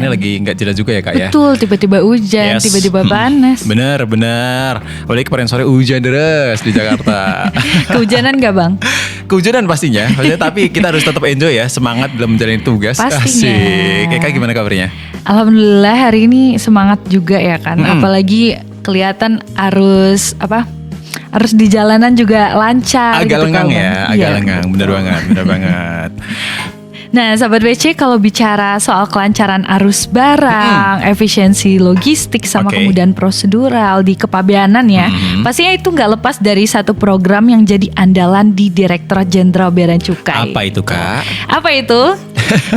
cuacanya lagi nggak jelas juga ya Kak ya. Betul, tiba-tiba hujan, tiba-tiba panas. Bener. Apalagi kemarin sore hujan deras di Jakarta. Kehujanan gak Bang? Kehujanan pastinya, tapi kita harus tetap enjoy ya, semangat dalam menjalani tugas. Pastinya. Asik. Kak gimana kabarnya? Alhamdulillah hari ini semangat juga ya kan. Apalagi kelihatan arus di jalanan juga lancar. Agak gitu lengang kan, ya, Bang. agak Iya. lengang. Bener banget. Nah, Sahabat BC, kalau bicara soal kelancaran arus barang, efisiensi logistik, sama Oke. kemudahan prosedural di kepabeanan ya, pastinya itu nggak lepas dari satu program yang jadi andalan di Direktorat Jenderal Bea dan Cukai. Apa itu Kak? Apa itu?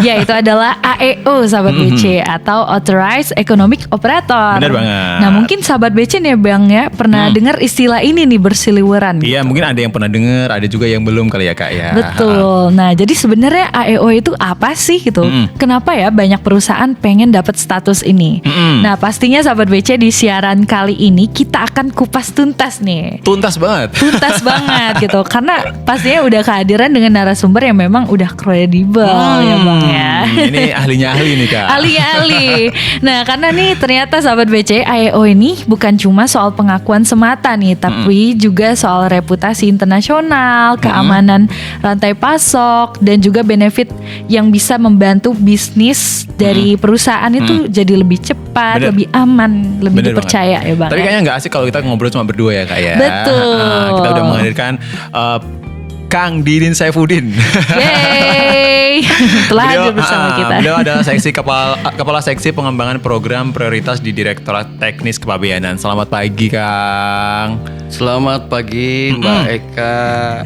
Ya, itu adalah AEO, Sahabat BC, atau Authorized Economic Operator. Bener banget. Nah, mungkin Sahabat BC nih Bang ya, pernah dengar istilah ini nih berseliweran. Iya, mungkin ada yang pernah dengar, ada juga yang belum kali ya Kak ya. Betul. Nah, jadi sebenarnya AEO itu apa sih gitu? Kenapa ya banyak perusahaan pengen dapat status ini? Nah, pastinya Sahabat BC di siaran kali ini kita akan kupas tuntas nih. Tuntas banget. Tuntas banget gitu. Karena pastinya udah kehadiran dengan narasumber yang memang udah kredibel ya Bang ya. Ini ahlinya ahli nih Kak. Ahli. Nah, karena nih ternyata Sahabat BC, AEO ini bukan cuma soal pengakuan semata nih, tapi juga soal reputasi internasional, keamanan rantai pasok, dan juga benefit yang bisa membantu bisnis dari perusahaan itu jadi lebih cepat, Bener. lebih aman, lebih Bener dipercaya ya Bang. Tapi ya? kayaknya nggak asik kalau kita ngobrol cuma berdua ya Kak ya. Betul. Kita udah menghadirkan Kang Didin Saifuddin. Yeay, telah hadir bersama kita. Beliau adalah kepala seksi pengembangan program prioritas di Direktorat Teknis Kepabeanan. Selamat pagi Kang. Selamat pagi Mbak Eka,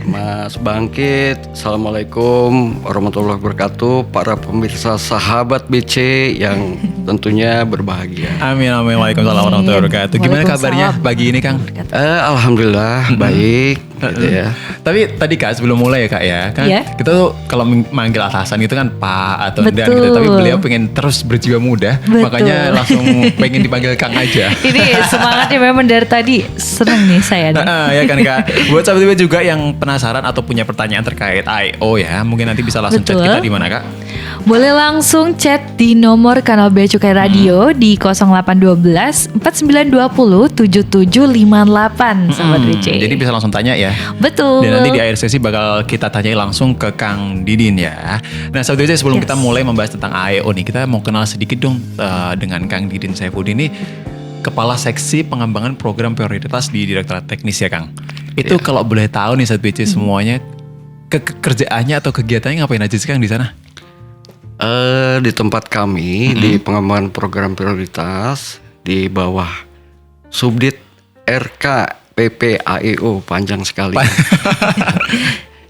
Mas Bangkit. Assalamualaikum warahmatullahi wabarakatuh. Para pemirsa Sahabat BC yang tentunya berbahagia. Amin. Waalaikumsalam warahmatullahi wabarakatuh. Gimana kabarnya pagi ini Kang? Alhamdulillah baik gitu ya. Tapi tadi Kak sebelum mulai ya Kak ya, kan Iya. kita tuh kalau manggil atasan itu kan Pak atau Dan Betul. gitu. Tapi beliau pengen terus berjiwa muda, Betul. makanya langsung pengen dipanggil Kang aja. Ini semangatnya memang dari tadi seneng nih saya nih. Ya kan Kak. Buat sahabat juga yang penasaran atau punya pertanyaan terkait AEO ya, mungkin nanti bisa langsung chat Betul. kita di mana Kak? Boleh langsung chat di nomor kanal Bea Cukai Radio di 0812 4920 7758 Sahabat BC. Jadi bisa langsung tanya ya. Betul. Dan nanti di akhir sesi bakal kita tanyai langsung ke Kang Didin ya. Nah sahabat BC, sebelum kita mulai membahas tentang AEO nih, kita mau kenal sedikit dong dengan Kang Didin Saifuddin ini, Kepala Seksi Pengembangan Program Prioritas di Direktorat Teknis ya Kang. Itu kalau boleh tahu nih sahabat BC semuanya, kerjaannya atau kegiatannya ngapain aja sih Kang di sana? Di tempat kami di pengembangan program prioritas di bawah Subdit RK PP AEO, panjang sekali.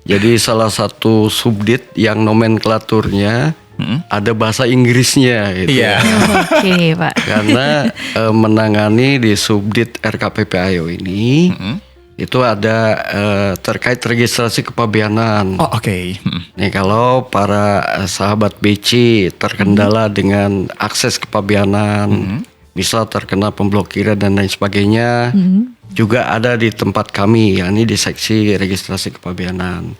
Jadi salah satu subdit yang nomenklaturnya ada bahasa Inggrisnya gitu. Iya. Oke Pak. Karena menangani di subdit RKPP AEO ini itu ada terkait registrasi kepabeanan. Oh oke. Nih kalau para sahabat BC terkendala dengan akses kepabeanan, bisa terkena pemblokiran dan lain sebagainya, juga ada di tempat kami, yakni di seksi registrasi kepabeanan.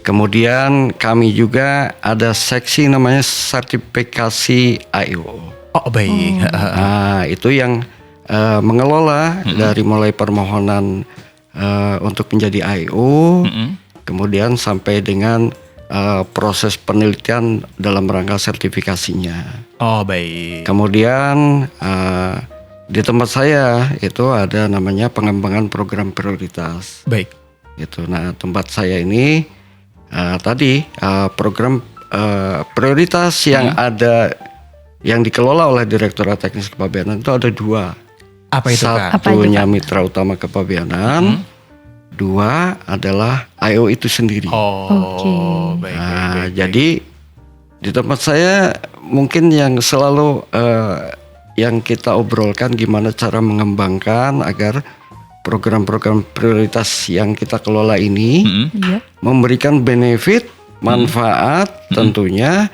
Kemudian kami juga ada seksi namanya sertifikasi AEO. Oh baik. Nah itu yang mengelola dari mulai permohonan untuk menjadi AEO, kemudian sampai dengan proses penelitian dalam rangka sertifikasinya. Oh baik. Kemudian di tempat saya itu ada namanya pengembangan program prioritas. Baik. Gitu. Nah tempat saya ini tadi program prioritas yang ada yang dikelola oleh Direktorat Teknis Kepabeanan itu ada dua. Apa itu Kak? Satunya mitra utama kepabeanan, dua adalah AEO itu sendiri. Oh, baik. Jadi di tempat saya mungkin yang selalu yang kita obrolkan gimana cara mengembangkan agar program-program prioritas yang kita kelola ini Iya. memberikan benefit, manfaat tentunya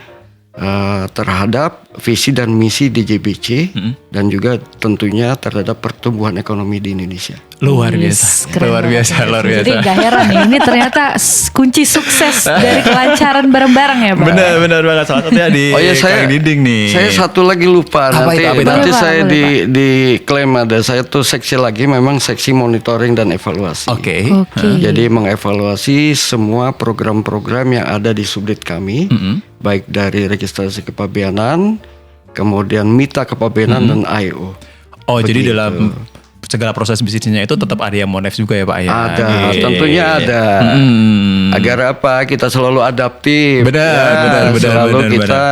terhadap visi dan misi DJBC dan juga tentunya terhadap pertumbuhan ekonomi di Indonesia. Luar Yes, biasa, keren luar banget. biasa, luar biasa. Jadi gak heran ya, ini ternyata kunci sukses dari kelancaran bareng-bareng ya Pak. Benar banget, salah satunya di Oh ya, Kang Diding nih. saya satu lagi lupa. Apa nanti itu, apa itu? nanti Boleh, Pak, saya boleh, di klaim ada saya tuh seksi lagi, memang seksi monitoring dan evaluasi. Oke. Oke. Jadi mengevaluasi semua program-program yang ada di subdit kami, baik dari registrasi kepabeanan, kemudian mita kepabeanan dan IO. Oh, jadi Begitu. dalam segala proses bisnisnya itu tetap ada yang monef juga ya Pak ya? Ada, Iya. tentunya ada. Agar apa? Kita selalu adaptif. Benar, selalu benar, kita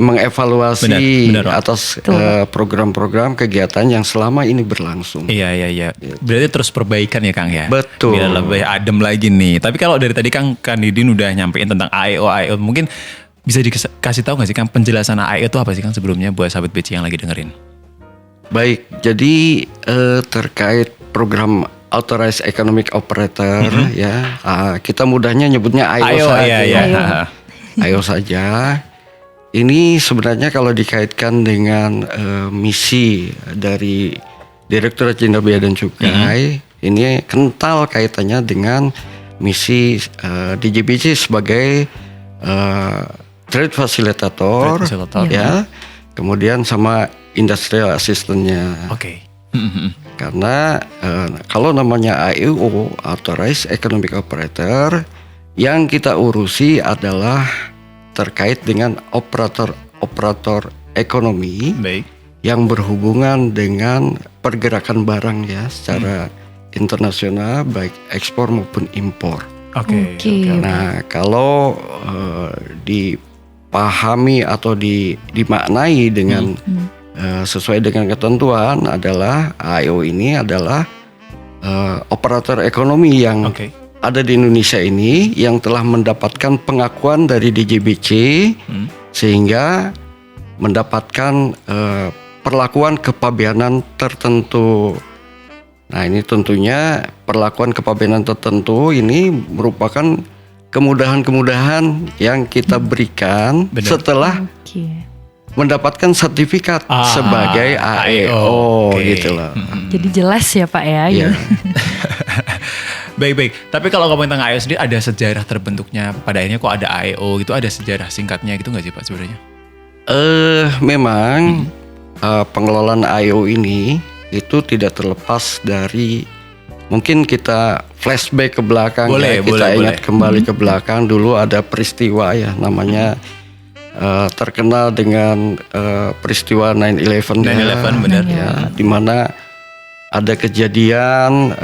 mengevaluasi Benar, Pak. atas program-program kegiatan yang selama ini berlangsung. Iya. Berarti terus perbaikan ya Kang ya? Betul. Biar lebih adem lagi nih. Tapi kalau dari tadi Kang Didin udah nyampein tentang AEO, mungkin bisa dikasih tahu nggak sih Kang penjelasan AEO itu apa sih Kang sebelumnya buat sahabat BC yang lagi dengerin? Baik, jadi terkait program Authorized Economic Operator ya, kita mudahnya nyebutnya IO saja. Iya. IO saja. Ini sebenarnya kalau dikaitkan dengan misi dari Direktorat Jenderal Bea dan Cukai, ini kental kaitannya dengan misi DJBC sebagai trade facilitator, ya. Kemudian sama industrial assistant-nya. Oke. Karena kalau namanya AEO, Authorized Economic Operator, yang kita urusi adalah terkait dengan operator ekonomi Baik. yang berhubungan dengan pergerakan barang ya secara internasional, baik ekspor maupun impor. Oke. Nah, kalau dipahami atau dimaknai dengan sesuai dengan ketentuan adalah AEO ini adalah operator ekonomi yang Oke. ada di Indonesia ini yang telah mendapatkan pengakuan dari DJBC sehingga mendapatkan perlakuan kepabeanan tertentu. Nah, ini tentunya perlakuan kepabeanan tertentu ini merupakan kemudahan-kemudahan yang kita berikan Benar. setelah mendapatkan sertifikat sebagai AEO oke. gitu loh. Jadi jelas ya Pak ya. Iya. Baik. Tapi kalau ngomongin tentang AEO sendiri ada sejarah terbentuknya pada akhirnya kok ada AEO itu ada sejarah singkatnya gitu nggak sih Pak sebenarnya? Memang pengelolaan AEO ini itu tidak terlepas dari mungkin kita flashback ke belakang Boleh, ya, kita ingat boleh. kembali ke belakang dulu ada peristiwa ya namanya terkenal dengan peristiwa 9/11 9/11 benar. ya, di mana ada kejadian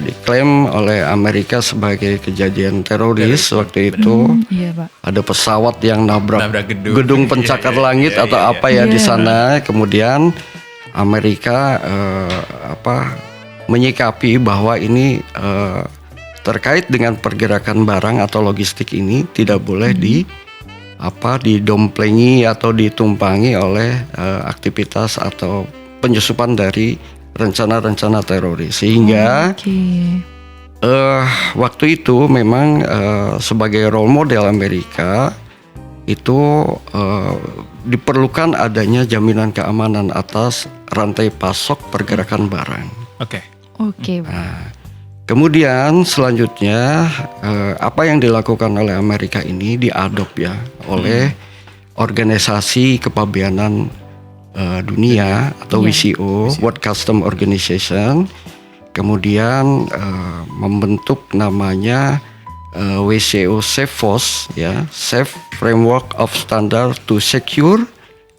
diklaim oleh Amerika sebagai kejadian teroris waktu itu. Iya Pak. Ada pesawat yang nabrak Nabrak gedung. gedung pencakar langit atau apa ya di sana. Kemudian Amerika menyikapi bahwa ini terkait dengan pergerakan barang atau logistik ini tidak boleh didomplengi atau ditumpangi oleh aktivitas atau penyusupan dari rencana-rencana teroris sehingga waktu itu memang sebagai role model Amerika itu diperlukan adanya jaminan keamanan atas rantai pasok pergerakan barang. Oke. Kemudian selanjutnya apa yang dilakukan oleh Amerika ini diadop ya oleh organisasi kepabeanan dunia atau WCO, World Customs Organization, kemudian membentuk namanya WCO SafeFOS ya, Safe Framework of Standard to Secure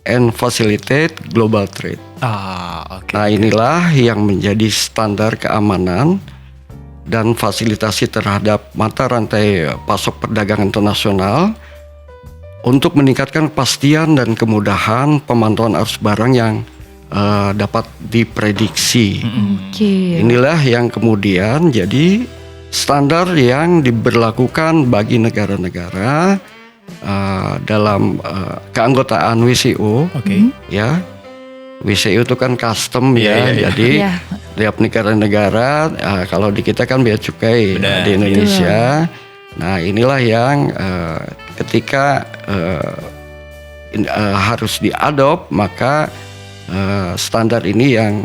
and Facilitate Global Trade. Nah, inilah yang menjadi standar keamanan dan fasilitasi terhadap mata rantai pasok perdagangan internasional untuk meningkatkan kepastian dan kemudahan pemantauan arus barang yang dapat diprediksi. Inilah yang kemudian jadi standar yang diberlakukan bagi negara-negara dalam keanggotaan WCO. Ya, WCO itu kan custom ya, jadi tiap negara-negara kalau di kita kan bea cukai di Indonesia. Nah, inilah yang ketika harus diadop, maka standar ini yang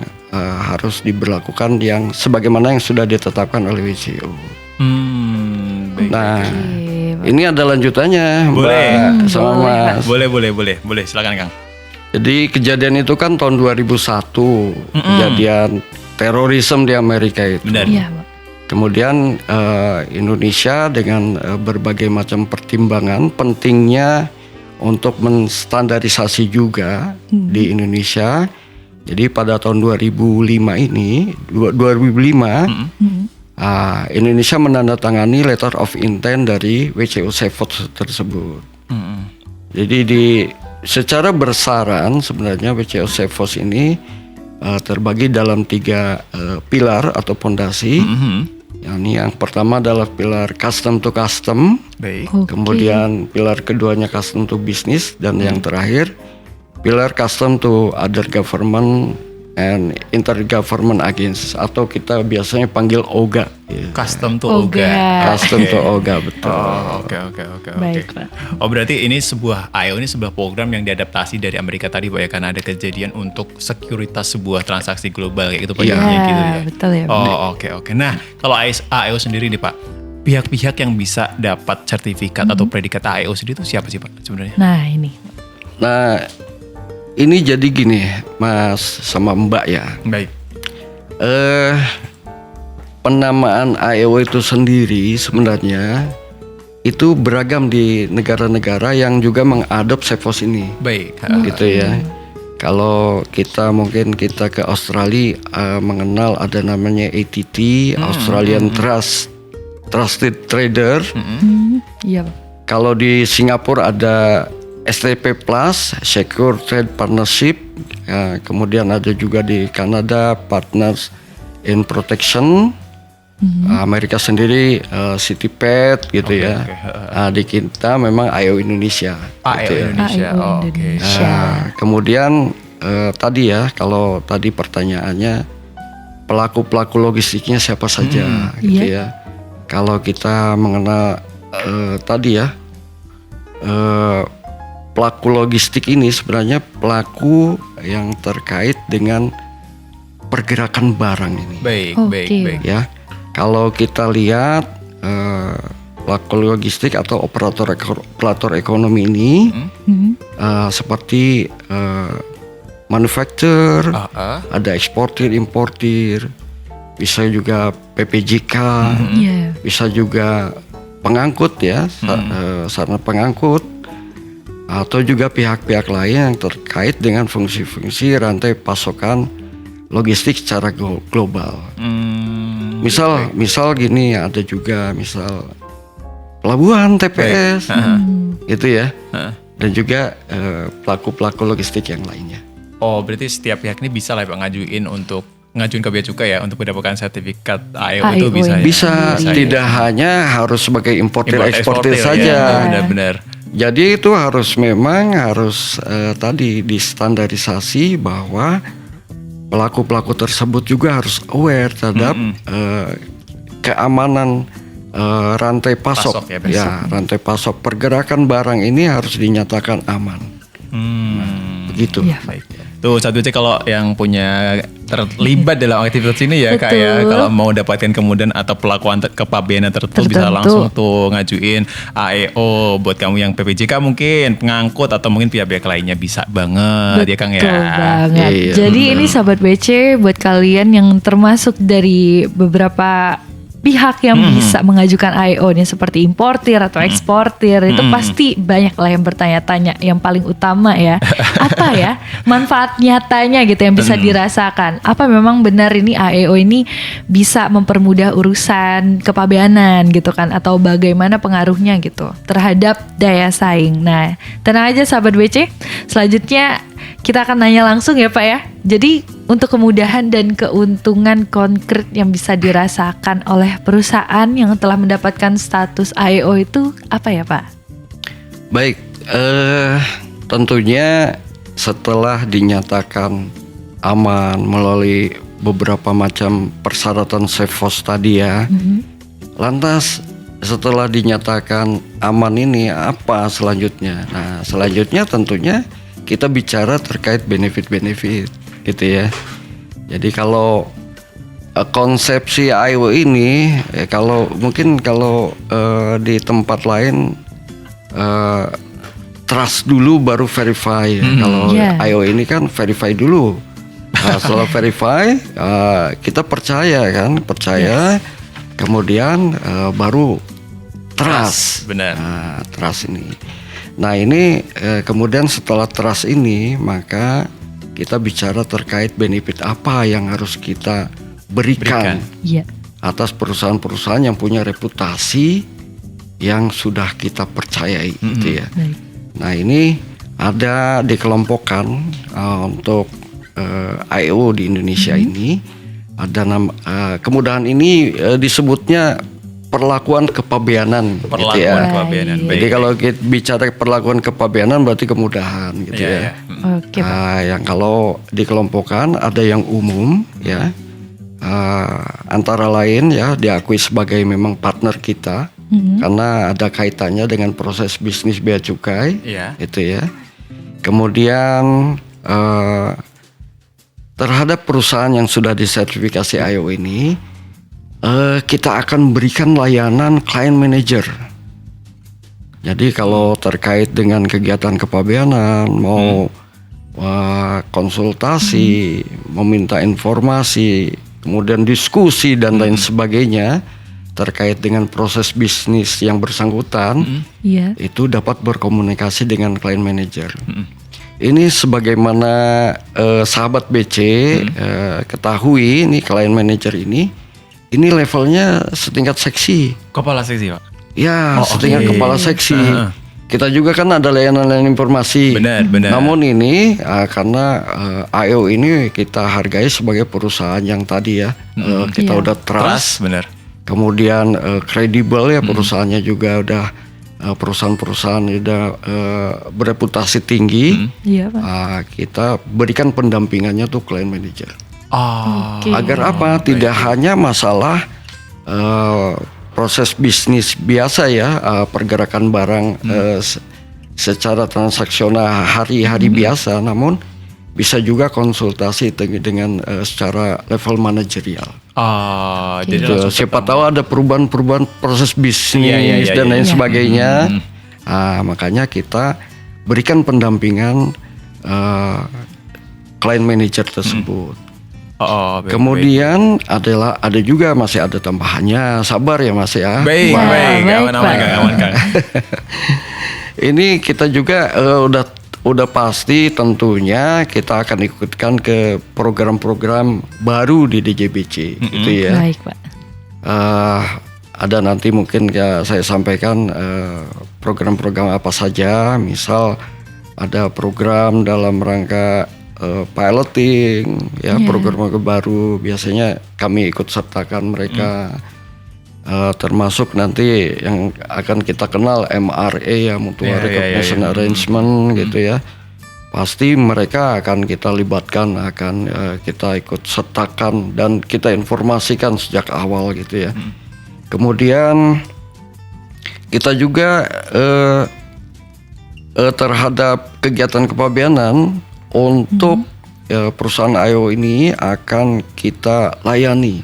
harus diberlakukan yang sebagaimana yang sudah ditetapkan oleh WCO. Baik. Nah, ini ada lanjutannya, Boleh. Mbak sama Mas. Boleh, silakan Kang. Jadi kejadian itu kan tahun 2001, kejadian terorisme di Amerika itu. Benar. Iya, Pak. Kemudian Indonesia dengan berbagai macam pertimbangan pentingnya untuk menstandarisasi juga di Indonesia. Jadi pada tahun 2005 ini, 2005 Indonesia menandatangani letter of intent dari WCO CEFOS tersebut. Jadi secara bersaran sebenarnya WCO CEFOS ini terbagi dalam 3 pilar atau pondasi. Yang pertama adalah pilar custom to custom, Baik. Oke. kemudian pilar keduanya custom to business, dan yang terakhir pilar custom to other government and intergovernment agents, atau kita biasanya panggil OGA. Ya. Custom to Oga. OGA. Custom to OGA, betul. Oh, oke. Baik, Pak. Oh, berarti ini sebuah AEO ini sebuah program yang diadaptasi dari Amerika tadi Pak ya, karena ada kejadian untuk sekuritas sebuah transaksi global kayak gitu Pak. Iya. Jadinya gitu ya. Betul ya, Oh, oke. Nah, kalau AEO sendiri nih Pak, pihak-pihak yang bisa dapat sertifikat atau predikat AEO sendiri itu siapa sih Pak sebenarnya? Nah, ini. Nah, ini jadi gini, Mas sama Mbak ya. Baik. Penamaan AEO itu sendiri sebenarnya itu beragam di negara-negara yang juga mengadop CEFOS ini. Baik. Gitu ya. Kalau mungkin kita ke Australia mengenal ada namanya ATT, Australian Trusted Trader. Iya, Pak. Kalau di Singapura ada STP Plus, Secure Trade Partnership. Kemudian ada juga di Kanada Partners in Protection. Amerika sendiri CityPet gitu ya. Di kita memang AEO Indonesia. AEO gitu ya. Indonesia. AEO Oh, oke. Indonesia. Kemudian tadi ya, kalau tadi pertanyaannya pelaku logistiknya siapa saja gitu Iya. ya. Kalau kita mengenal tadi ya, pelaku logistik ini sebenarnya pelaku yang terkait dengan pergerakan barang ini. Baik. Oke. Ya, kalau kita lihat pelaku logistik atau operator ekonomi ini seperti manufacturer, ada eksportir, importir, bisa juga PPJK, Iya. bisa juga pengangkut ya, sarana pengangkut, atau juga pihak-pihak lain yang terkait dengan fungsi-fungsi rantai pasokan logistik secara global. Misal gini, ada juga misal pelabuhan, TPS, gitu ya, dan juga pelaku logistik yang lainnya. Oh, berarti setiap pihak ini bisa lah Pak ngajuin ke Bea Cukai ya untuk mendapatkan sertifikat AEO itu AEO bisa ya? Bisa, ya? tidak hanya harus sebagai importir eksportir Import-eksportir saja. ya, benar-benar. Jadi itu harus tadi distandarisasi bahwa pelaku tersebut juga harus aware terhadap keamanan rantai pasok. Pasok ya, rantai pasok pergerakan barang ini harus dinyatakan aman. Begitu. Iya. Baik. Tuh satu cek kalau yang punya terlibat dalam aktivitas ini ya Kak ya, Betul. kalau mau dapatin kemudian atau pelakuan kepabeanan tertentu bisa langsung tuh ngajuin AEO buat kamu yang PPJK mungkin pengangkut atau mungkin pihak-pihak lainnya bisa banget ya Kang ya. Betul banget. Iya, Jadi ini sahabat BC buat kalian yang termasuk dari beberapa pihak yang bisa mengajukan AEO nih seperti importir atau eksportir itu pasti banyak lah yang bertanya-tanya. Yang paling utama ya apa ya manfaat nyatanya gitu yang bisa dirasakan. Apa memang benar ini AEO ini bisa mempermudah urusan kepabeanan gitu kan, atau bagaimana pengaruhnya gitu terhadap daya saing. Nah, tenang aja sahabat BC, selanjutnya kita akan nanya langsung ya Pak ya. Jadi untuk kemudahan dan keuntungan konkret yang bisa dirasakan oleh perusahaan yang telah mendapatkan status AEO itu apa ya Pak? Baik, tentunya setelah dinyatakan aman melalui beberapa macam persyaratan CEFOS tadi ya, lantas setelah dinyatakan aman ini apa selanjutnya? Nah, selanjutnya tentunya kita bicara terkait benefit-benefit gitu ya. Jadi kalau konsepsi IO ini kalau di tempat lain trust dulu baru verify. Kalau IO ini kan verify dulu. Nah, setelah verify kita percaya. Kemudian baru trust. Benar. Nah, trust ini. Nah, ini kemudian setelah trust ini maka kita bicara terkait benefit apa yang harus kita berikan. Atas perusahaan-perusahaan yang punya reputasi yang sudah kita percayai gitu ya. Nah, ini ada dikelompokkan untuk IO di Indonesia ini. Ada kemudahan ini disebutnya perlakuan kepabeanan gitu ya. Jadi kalau kita bicara perlakuan kepabeanan berarti kemudahan gitu ya. Yang kalau dikelompokkan ada yang umum ya. Antara lain ya diakui sebagai memang partner kita karena ada kaitannya dengan proses bisnis bea cukai itu ya. Kemudian terhadap perusahaan yang sudah disertifikasi IO ini, kita akan berikan layanan client manager. Jadi kalau terkait dengan kegiatan kepabeanan, mau konsultasi, meminta informasi, kemudian diskusi dan lain sebagainya terkait dengan proses bisnis yang bersangkutan, itu dapat berkomunikasi dengan client manager. Ini sebagaimana sahabat BC ketahui, ini client manager ini levelnya setingkat seksi. Kepala seksi, Pak? Ya, setingkat kepala seksi. Kita juga kan ada layanan informasi. Benar. Namun ini karena IO ini kita hargai sebagai perusahaan yang tadi ya, kita udah trust. Benar. Kemudian kredibel ya, perusahaannya juga udah perusahaan-perusahaan udah bereputasi tinggi. Kita berikan pendampingannya tuh client manager. Agar apa? Tidak hanya masalah proses bisnis biasa ya, pergerakan barang secara transaksional hari-hari biasa, namun bisa juga konsultasi dengan secara level manajerial. Jadi siapa tahu ada perubahan proses bisnis dan lain sebagainya. Makanya kita berikan pendampingan client manager tersebut. Kemudian ada juga masih ada tambahannya, sabar ya Mas ya. Baik, aman Kang. Ini kita juga udah pasti tentunya kita akan ikutkan ke program-program baru di DJBC gitu ya. Baik, Pak. Ada nanti mungkin ya saya sampaikan program-program apa saja. Misal ada program dalam rangka piloting ya, program-program baru biasanya kami ikut sertakan mereka. Termasuk nanti yang akan kita kenal MRA ya, Mutual Recognition Arrangement gitu ya. Pasti mereka akan kita libatkan, akan kita ikut sertakan dan kita informasikan sejak awal gitu ya. Kemudian kita juga terhadap kegiatan kepabeanan untuk perusahaan IO ini akan kita layani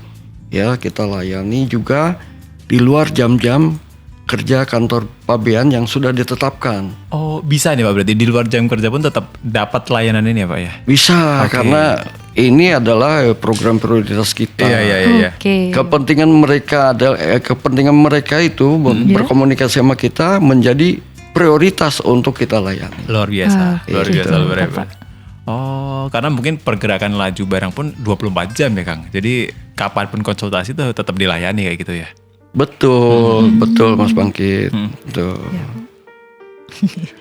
ya, kita layani juga di luar jam-jam kerja kantor pabean yang sudah ditetapkan. Oh, bisa nih Pak, berarti di luar jam kerja pun tetap dapat layanan ini ya Pak ya? Bisa, karena ini adalah program prioritas kita. Iya. Kepentingan mereka itu berkomunikasi sama kita menjadi prioritas untuk kita layani. Luar biasa, luar biasa. Oh, karena mungkin pergerakan laju barang pun 24 jam ya Kang. Jadi kapanpun konsultasi itu tetap dilayani kayak gitu ya? Betul Mas Bangkit. Betul.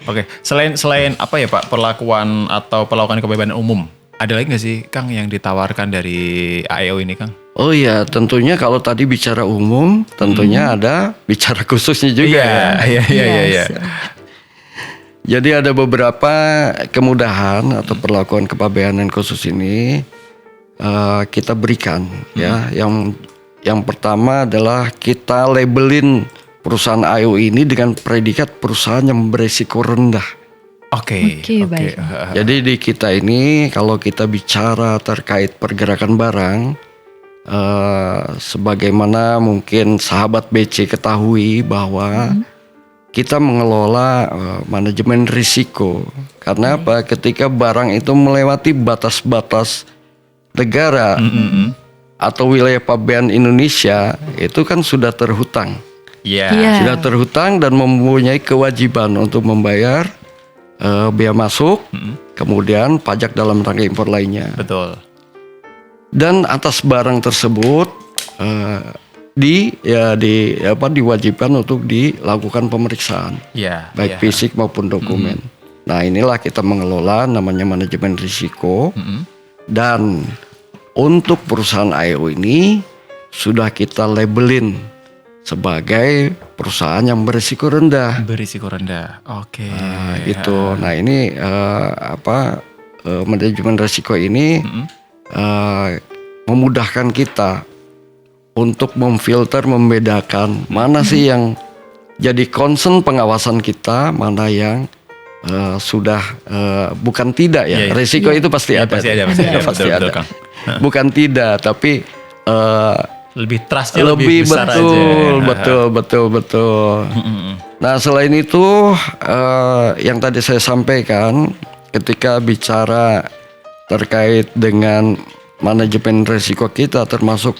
Oke, selain apa ya Pak, perlakuan atau perlakuan kebebasan umum, ada lagi nggak sih Kang yang ditawarkan dari AEO ini Kang? Oh iya, tentunya kalau tadi bicara umum, tentunya ada bicara khususnya juga. Iya. Jadi ada beberapa kemudahan atau perlakuan kepabeanan khusus ini kita berikan ya. Yang pertama adalah kita labelin perusahaan AEO ini dengan predikat perusahaan yang beresiko rendah. Oke. Baik. Jadi di kita ini kalau kita bicara terkait pergerakan barang, sebagaimana mungkin sahabat BC ketahui bahwa kita mengelola manajemen risiko. Karena apa? Ketika barang itu melewati batas-batas negara atau wilayah pabean Indonesia, itu kan sudah terhutang. Iya. Sudah terhutang dan mempunyai kewajiban untuk membayar biaya masuk, kemudian pajak dalam rangka impor lainnya. Betul. Dan atas barang tersebut diwajibkan untuk dilakukan pemeriksaan, baik fisik maupun dokumen. Nah, inilah kita mengelola namanya manajemen risiko. Dan untuk perusahaan AEO ini sudah kita labelin sebagai perusahaan yang berisiko rendah. Berisiko rendah. Oke. Itu. Nah, ini manajemen risiko ini memudahkan kita untuk memfilter, membedakan mana sih yang jadi concern pengawasan kita, mana yang sudah bukan tidak ya. Risiko itu pasti ada. Pasti ada. Pasti Betul, ada. Kang. Bukan tidak, tapi lebih trustnya lebih besar betul. Nah, selain itu yang tadi saya sampaikan ketika bicara terkait dengan manajemen risiko kita, termasuk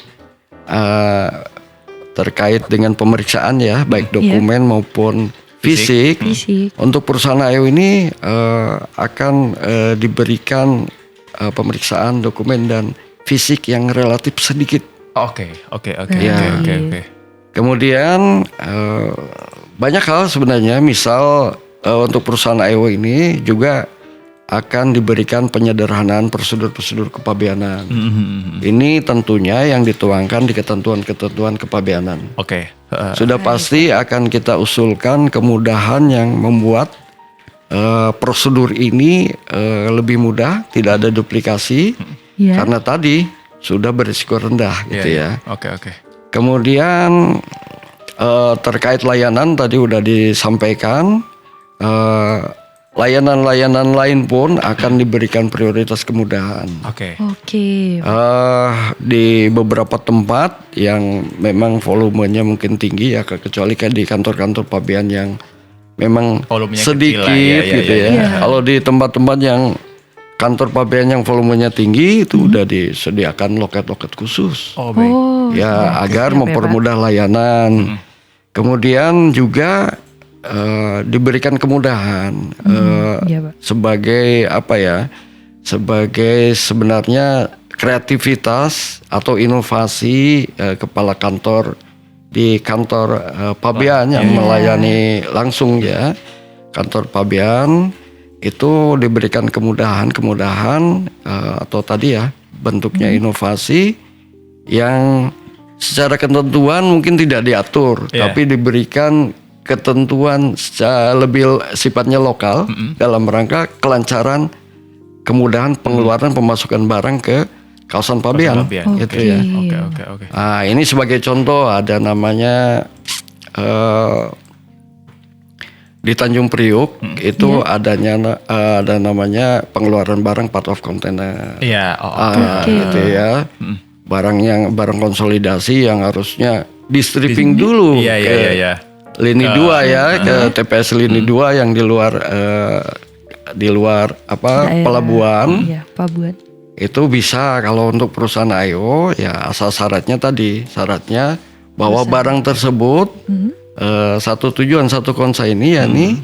terkait dengan pemeriksaan ya, baik dokumen maupun fisik. Untuk perusahaan AEO ini akan diberikan pemeriksaan dokumen dan fisik yang relatif sedikit. Oke. Kemudian banyak hal sebenarnya, misal untuk perusahaan AEO ini juga akan diberikan penyederhanaan prosedur-prosedur kepabeanan. Ini tentunya yang dituangkan di ketentuan-ketentuan kepabeanan. Sudah pasti akan kita usulkan kemudahan yang membuat prosedur ini lebih mudah, tidak ada duplikasi, karena tadi sudah berisiko rendah gitu ya. Kemudian terkait layanan tadi udah disampaikan. Layanan-layanan lain pun akan diberikan prioritas kemudahan. Di beberapa tempat yang memang volumenya mungkin tinggi ya, kecuali kayak di kantor-kantor pabean yang memang volumenya sedikit gitu ya. Kalau di tempat-tempat yang kantor pabean yang volumenya tinggi itu udah disediakan loket-loket khusus. Agar mempermudah layanan. Kemudian juga diberikan kemudahan sebagai sebagai sebenarnya kreativitas atau inovasi kepala kantor di kantor pabean yang melayani langsung ya, kantor pabean itu diberikan kemudahan atau tadi ya bentuknya inovasi yang secara ketentuan mungkin tidak diatur, tapi diberikan ketentuan secara lebih sifatnya lokal dalam rangka kelancaran, kemudahan pengeluaran pemasukan barang ke kawasan pabean gitu ya. Nah, ini sebagai contoh ada namanya di Tanjung Priuk itu ada namanya pengeluaran barang part of container. Gitu ya. Barang konsolidasi yang harusnya di stripping dulu ke lini 2 ya, ke TPS lini 2 yang di luar pelabuhan. Itu bisa kalau untuk perusahaan AEO ya, asal syaratnya bahwa barang tersebut satu tujuan satu konsaini yakni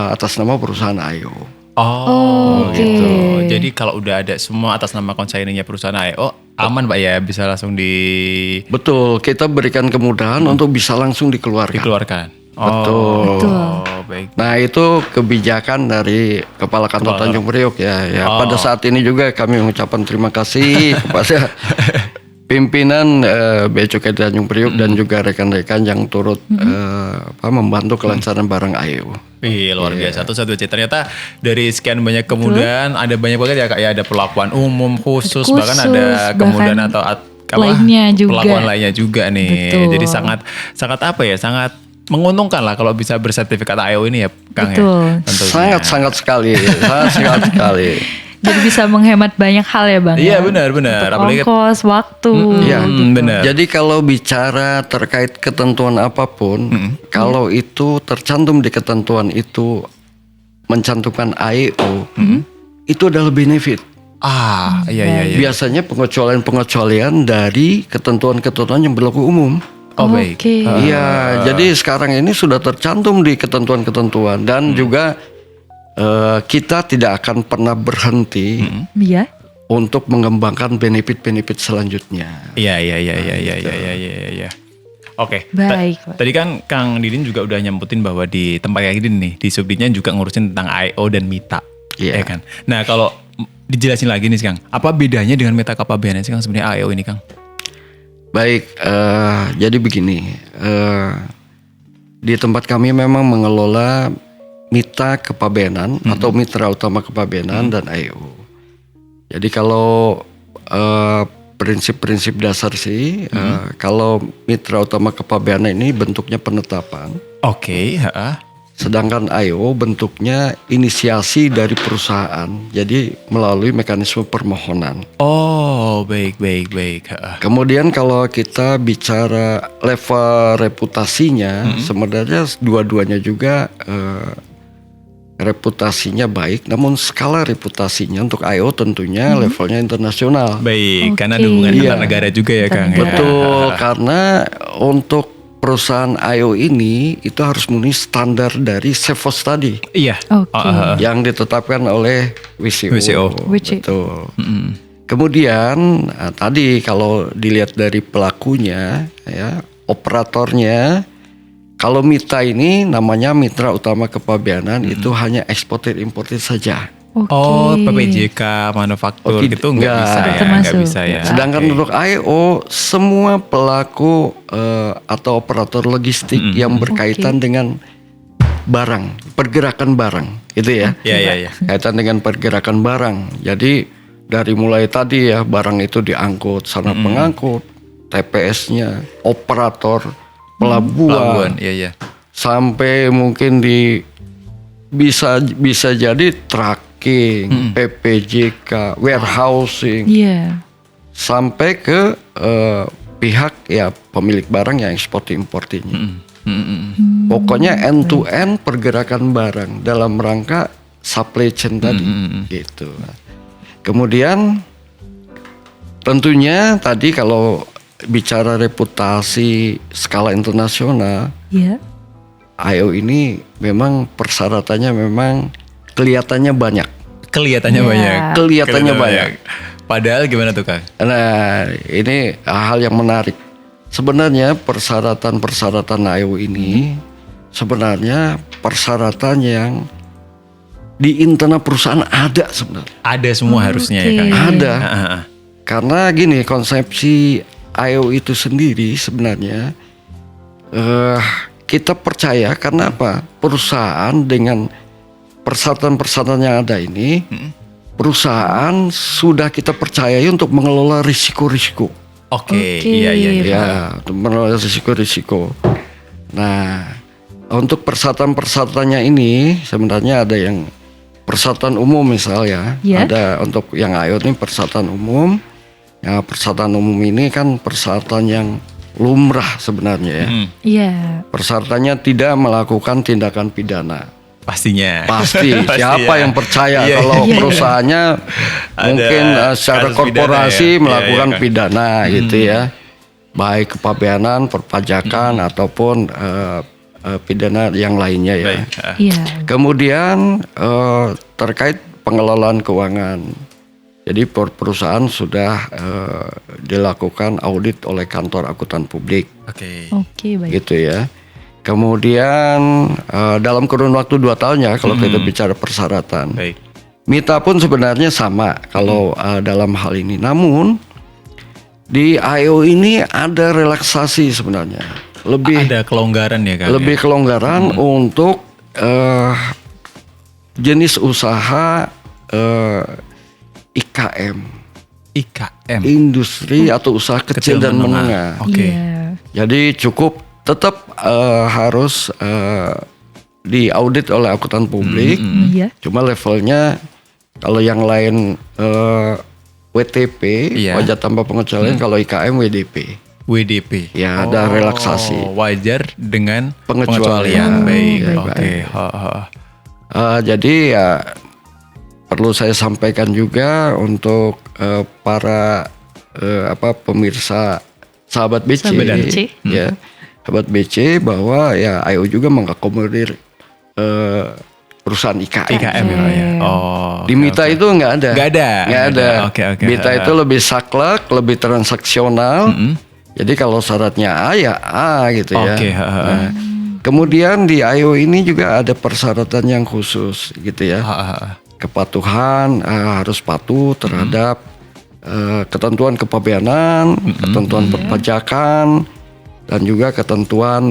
atas nama perusahaan AEO. Gitu. Jadi kalau udah ada semua atas nama konsaininya perusahaan AEO, aman Pak ya, bisa langsung Betul, kita berikan kemudahan untuk bisa langsung dikeluarkan. Betul. Baik. Nah, itu kebijakan dari Kepala Kantor Tanjung Priok ya. Pada saat ini juga kami mengucapkan terima kasih kepada pimpinan Bea Cukai Tanjung Priok dan juga rekan-rekan yang turut membantu kelancaran barang AEO. Luar biasa. Terus ternyata dari sekian banyak kemudahan ada banyak banget ya Kak ya, ada perlakuan umum khusus bahkan ada kemudahan atau lainnya juga. Perlakuan lainnya juga nih. Betul. Jadi sangat menguntungkan lah kalau bisa bersertifikat AEO ini ya, Kang Betul. ya. Tentunya. Sangat sekali, sangat sekali. Jadi bisa menghemat banyak hal ya Bang. Iya ya? benar. Untuk Apalagi ongkos, waktu. Iya, benar. Jadi kalau bicara terkait ketentuan apapun, kalau itu tercantum di ketentuan itu mencantumkan AEO, itu adalah benefit. Iya. Biasanya pengecualian dari ketentuan-ketentuan yang berlaku umum. Oh baik. Oke. Iya, jadi sekarang ini sudah tercantum di ketentuan-ketentuan dan juga kita tidak akan pernah berhenti Iya. untuk mengembangkan benefit-benefit selanjutnya. Iya. Oke. Baik, Pak. Tadi kan Kang Didin juga udah nyemputin bahwa di tempat Kang Didin nih, di Subditnya juga ngurusin tentang AEO dan MITA. Iya. Ya kan. Nah kalau dijelasin lagi nih Kang, apa bedanya dengan Mita Kepabeanan sih Kang sebenarnya AEO ini Kang? Baik, jadi begini, di tempat kami memang mengelola Mita Kepabeanan atau Mitra Utama Kepabeanan dan AEO. Jadi kalau prinsip-prinsip dasar sih, kalau Mitra Utama Kepabeanan ini bentuknya penetapan, Oke. sedangkan AEO bentuknya inisiasi dari perusahaan, jadi melalui mekanisme permohonan. Oh baik. Kemudian kalau kita bicara level reputasinya, sebenarnya dua-duanya juga reputasinya baik, namun skala reputasinya untuk AEO tentunya levelnya internasional. Baik, karena Oke. ada hubungan Iya. antar negara juga ya Kang. Ya? Betul, karena untuk perusahaan AEO ini itu harus memenuhi standar dari SEFOS tadi Iya. Oke. yang ditetapkan oleh WCO. WCO. Betul. Kemudian tadi kalau dilihat dari pelakunya, ya operatornya, kalau MITA ini namanya Mitra Utama Kepabeanan itu hanya eksportir importir saja. Oke. Oh, PPJK manufaktur Oh, gitu nggak nggak. bisa ya, Termasuk. nggak bisa ya. Sedangkan Oke. untuk AEO semua pelaku atau operator logistik yang berkaitan dengan barang, pergerakan barang, gitu ya. Iya. Kaitan dengan pergerakan barang. Jadi dari mulai tadi ya barang itu diangkut, sana pengangkut, TPS-nya, operator, Pelabuhan, pelabuhan, iya. sampai mungkin di bisa jadi tracking, PPJK, warehousing, Iya. sampai ke pihak ya pemilik barang yang ekspor importinya. Pokoknya end to end pergerakan barang dalam rangka supply chain tadi, gitu. Kemudian tentunya tadi kalau bicara reputasi skala internasional, Iya. AEO ini memang persyaratannya memang kelihatannya banyak. Kelihatannya Iya. banyak. Kelihatannya banyak. Padahal gimana tuh Kang? Nah, ini hal yang menarik. Sebenarnya persyaratan-persyaratan AEO ini sebenarnya persyaratan yang di internal perusahaan ada sebenarnya. Ada semua harusnya ya Oke. Kang. Ada. Ah. Karena gini, konsepsi AEO itu sendiri sebenarnya kita percaya karena apa? Perusahaan dengan persyaratan-persyaratan yang ada ini, perusahaan sudah kita percayai untuk mengelola risiko-risiko. Oke, Oke. iya. Ya, untuk mengelola risiko-risiko. Nah, untuk persyaratan-persyaratannya ini sebenarnya ada yang persyaratan umum misalnya, Ya. ada untuk yang AEO ini persyaratan umum. Ya, persyaratan umum ini kan persyaratan yang lumrah sebenarnya ya. Iya. Persyaratannya tidak melakukan tindakan pidana. Pastinya. Pasti. Pasti Siapa ya. yang percaya Iya, kalau iya. perusahaannya mungkin secara kasus pidana korporasi ya. melakukan Iya, Kak. pidana gitu ya. Baik kepabeanan, perpajakan ataupun pidana yang lainnya ya. Baik. Iya. Kemudian terkait pengelolaan keuangan. Jadi perusahaan sudah dilakukan audit oleh kantor akuntan publik Oke. Oke, baik. gitu ya. Kemudian dalam kurun waktu 2 tahun ya kalau kita bicara persyaratan. Baik. MITA pun sebenarnya sama kalau dalam hal ini. Namun di AEO ini ada relaksasi sebenarnya. Ada kelonggaran ya Kang. Lebih kelonggaran untuk jenis usaha IKM, IKM. industri atau usaha kecil dan menengah. Oke. Iya. Jadi cukup tetap harus diaudit oleh akuntan publik. Iya. Cuma levelnya kalau yang lain WTP, Iya. wajib tanpa pengecualian, kalau IKM WDP. WDP. Ya, ada relaksasi. Wajar dengan Pengecualian. Baik, Ya, oke. baik. Ha. Jadi ya perlu saya sampaikan juga untuk para pemirsa sahabat BC, Sahabat BC. ya, sahabat BC bahwa ya IO juga mengakomodir perusahaan IKM. IKM ya. Oh. Di Mita itu nggak ada. Nggak ada. Nggak ada. Oke. Mita itu lebih saklek, lebih transaksional. Jadi kalau syaratnya A ya A gitu ya. Oke. Nah, kemudian di IO ini juga ada persyaratan yang khusus gitu ya. Kepatuhan harus patuh terhadap ketentuan kepabeanan, ketentuan perpajakan, dan juga ketentuan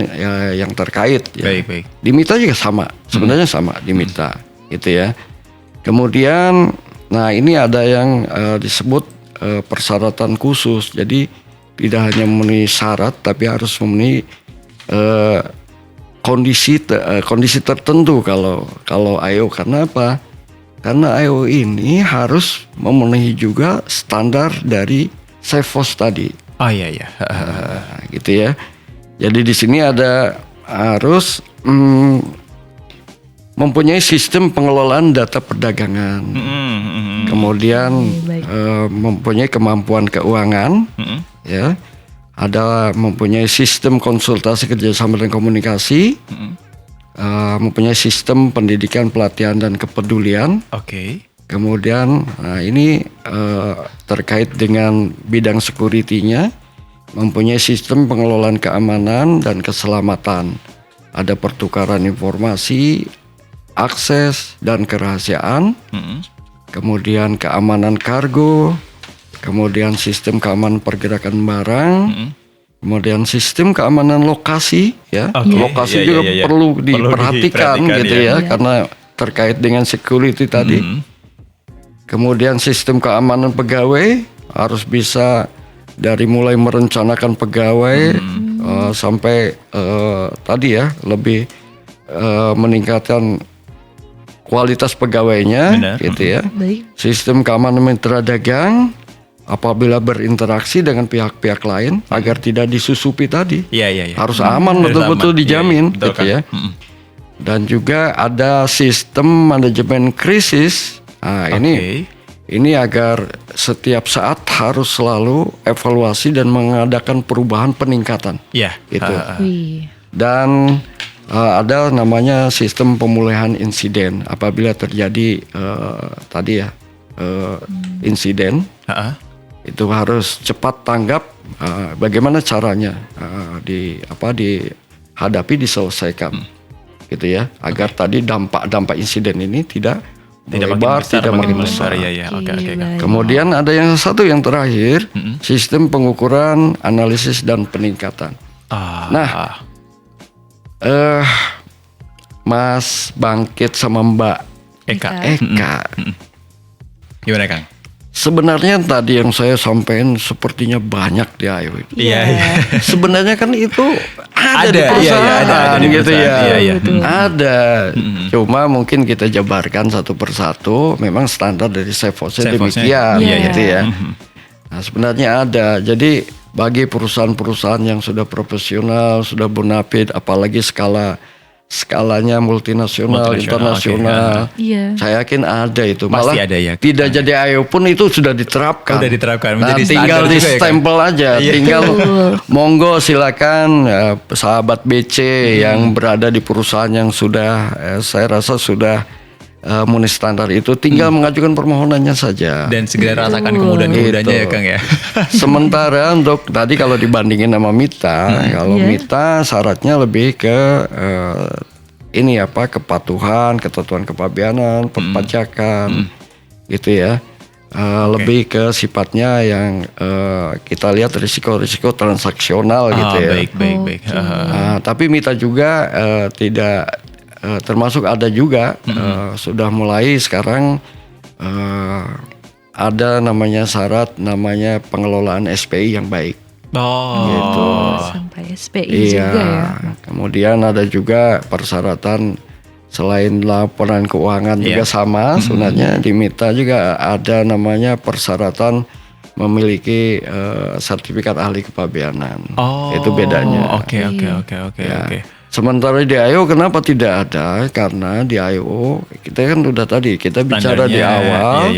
yang terkait. Ya. Baik. Di Mita juga sama, sebenarnya sama di Mita, gitu ya. Kemudian, nah ini ada yang disebut persyaratan khusus. Jadi tidak hanya memenuhi syarat, tapi harus memenuhi kondisi tertentu kalau IO. Karena apa? Karena IO ini harus memenuhi juga standar dari SEFOS tadi. Oh iya. Nah, gitu ya. Jadi di sini ada harus mempunyai sistem pengelolaan data perdagangan. Kemudian mempunyai kemampuan keuangan, ya. Ada mempunyai sistem konsultasi kerjasama dan komunikasi, mempunyai sistem pendidikan, pelatihan dan kepedulian. Oke. Kemudian ini terkait dengan bidang security-nya, mempunyai sistem pengelolaan keamanan dan keselamatan. Ada pertukaran informasi, akses dan kerahasiaan. Kemudian keamanan kargo, kemudian sistem keamanan pergerakan barang, kemudian sistem keamanan lokasi, ya. Lokasi juga perlu diperhatikan gitu ya, karena terkait dengan security tadi. Kemudian sistem keamanan pegawai harus bisa dari mulai merencanakan pegawai sampai tadi ya lebih meningkatkan kualitas pegawainya. Benar. Gitu ya. Baik. Sistem keamanan mitra dagang apabila berinteraksi dengan pihak-pihak lain agar tidak disusupi tadi. Iya. Harus aman, Harus betul-betul aman. dijamin Iya, betul, gitu Kang. ya. Dan juga ada sistem manajemen krisis. Nah, ini agar setiap saat harus selalu evaluasi dan mengadakan perubahan peningkatan. Iya. Gitu. Wih. Dan ada namanya sistem pemulihan insiden apabila terjadi tadi ya insiden. Itu harus cepat tanggap. Bagaimana caranya dihadapi, diselesaikan, gitu ya, agar tadi dampak insiden ini tidak melebar, tidak makin besar. Iya. Oke. Baik. Kemudian ada yang satu yang terakhir, sistem pengukuran, analisis dan peningkatan. Nah, Mas Bangkit sama Mbak Eka. Gimana, Kang? Sebenarnya tadi yang saya sampaikan sepertinya banyak di IO itu. Iya. Sebenarnya kan itu ada di Ada, perusahaan, ada di gitu ya. perusahaan, iya. Ada. Cuma mungkin kita jabarkan satu persatu. Memang standar dari SEFOS-nya demikian, gitu ya. Nah, sebenarnya ada. Jadi bagi perusahaan-perusahaan yang sudah profesional, sudah bonafit, apalagi skalanya multinasional, internasional. Iya. Saya yakin ada itu. Pasti Malah ada ya. tidak jadi IO pun itu sudah diterapkan. Sudah diterapkan. Nah, Menjadi tinggal standar di juga ya, Kang? stempel aja. Iya. Tinggal monggo silakan sahabat BC yang berada di perusahaan yang sudah saya rasa sudah memenuhi standar itu, tinggal mengajukan permohonannya saja. Dan segera rasakan kemudahan-kemudahannya Gitu. ya, Kang ya. Sementara untuk tadi kalau dibandingin sama Mita, kalau Mita syaratnya lebih ke kepatuhan, ketentuan kepabeanan, perpajakan, gitu ya. Lebih ke sifatnya yang kita lihat risiko-risiko transaksional gitu ya. Baik. Tapi Mita juga tidak termasuk ada juga sudah mulai sekarang ada namanya syarat namanya pengelolaan SPI yang baik. Gitu. Sampai SPI juga ya. Kemudian ada juga persyaratan selain laporan keuangan juga sama sebenarnya diminta juga ada namanya persyaratan memiliki sertifikat ahli kepabeanan. Itu bedanya. Oke. Ya. Sementara di IO kenapa tidak ada? Karena di IO kita kan udah tadi kita bicara di awal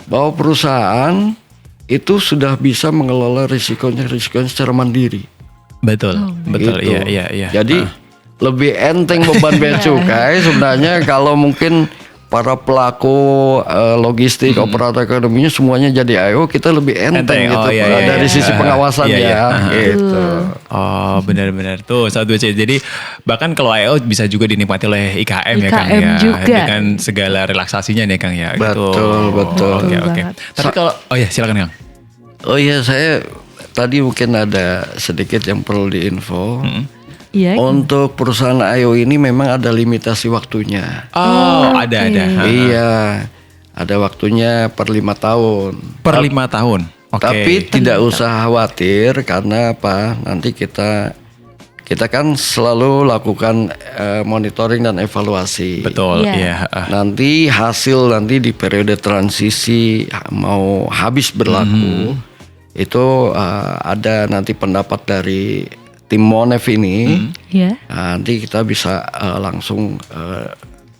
bahwa perusahaan itu sudah bisa mengelola risikonya secara mandiri. Betul. Gitu. Iya. Jadi lebih enteng beban bea cukai sebenarnya kalau mungkin para pelaku logistik, operator ekonominya semuanya jadi IO, kita lebih enteng gitu dari sisi pengawasannya gitu. Oh, benar-benar tuh Sahabat BC. Jadi bahkan kalau IO bisa juga dinikmati oleh IKM ya Kang ya. juga. Dengan segala relaksasinya nih Kang ya. Betul. Oke. Tapi kalau silakan Kang. Oh iya, saya tadi mungkin ada sedikit yang perlu diinfo. Iya. Untuk perusahaan IO ini memang ada limitasi waktunya. Ada. Iya, ada waktunya per 5 tahun. Per 5 tahun. Oke. Tapi tidak usah khawatir karena apa? Nanti kita kan selalu lakukan monitoring dan evaluasi. Betul. Iya. Iya. Nanti hasil nanti di periode transisi mau habis berlaku itu ada nanti pendapat dari tim Monef ini. Iya. Nanti kita bisa langsung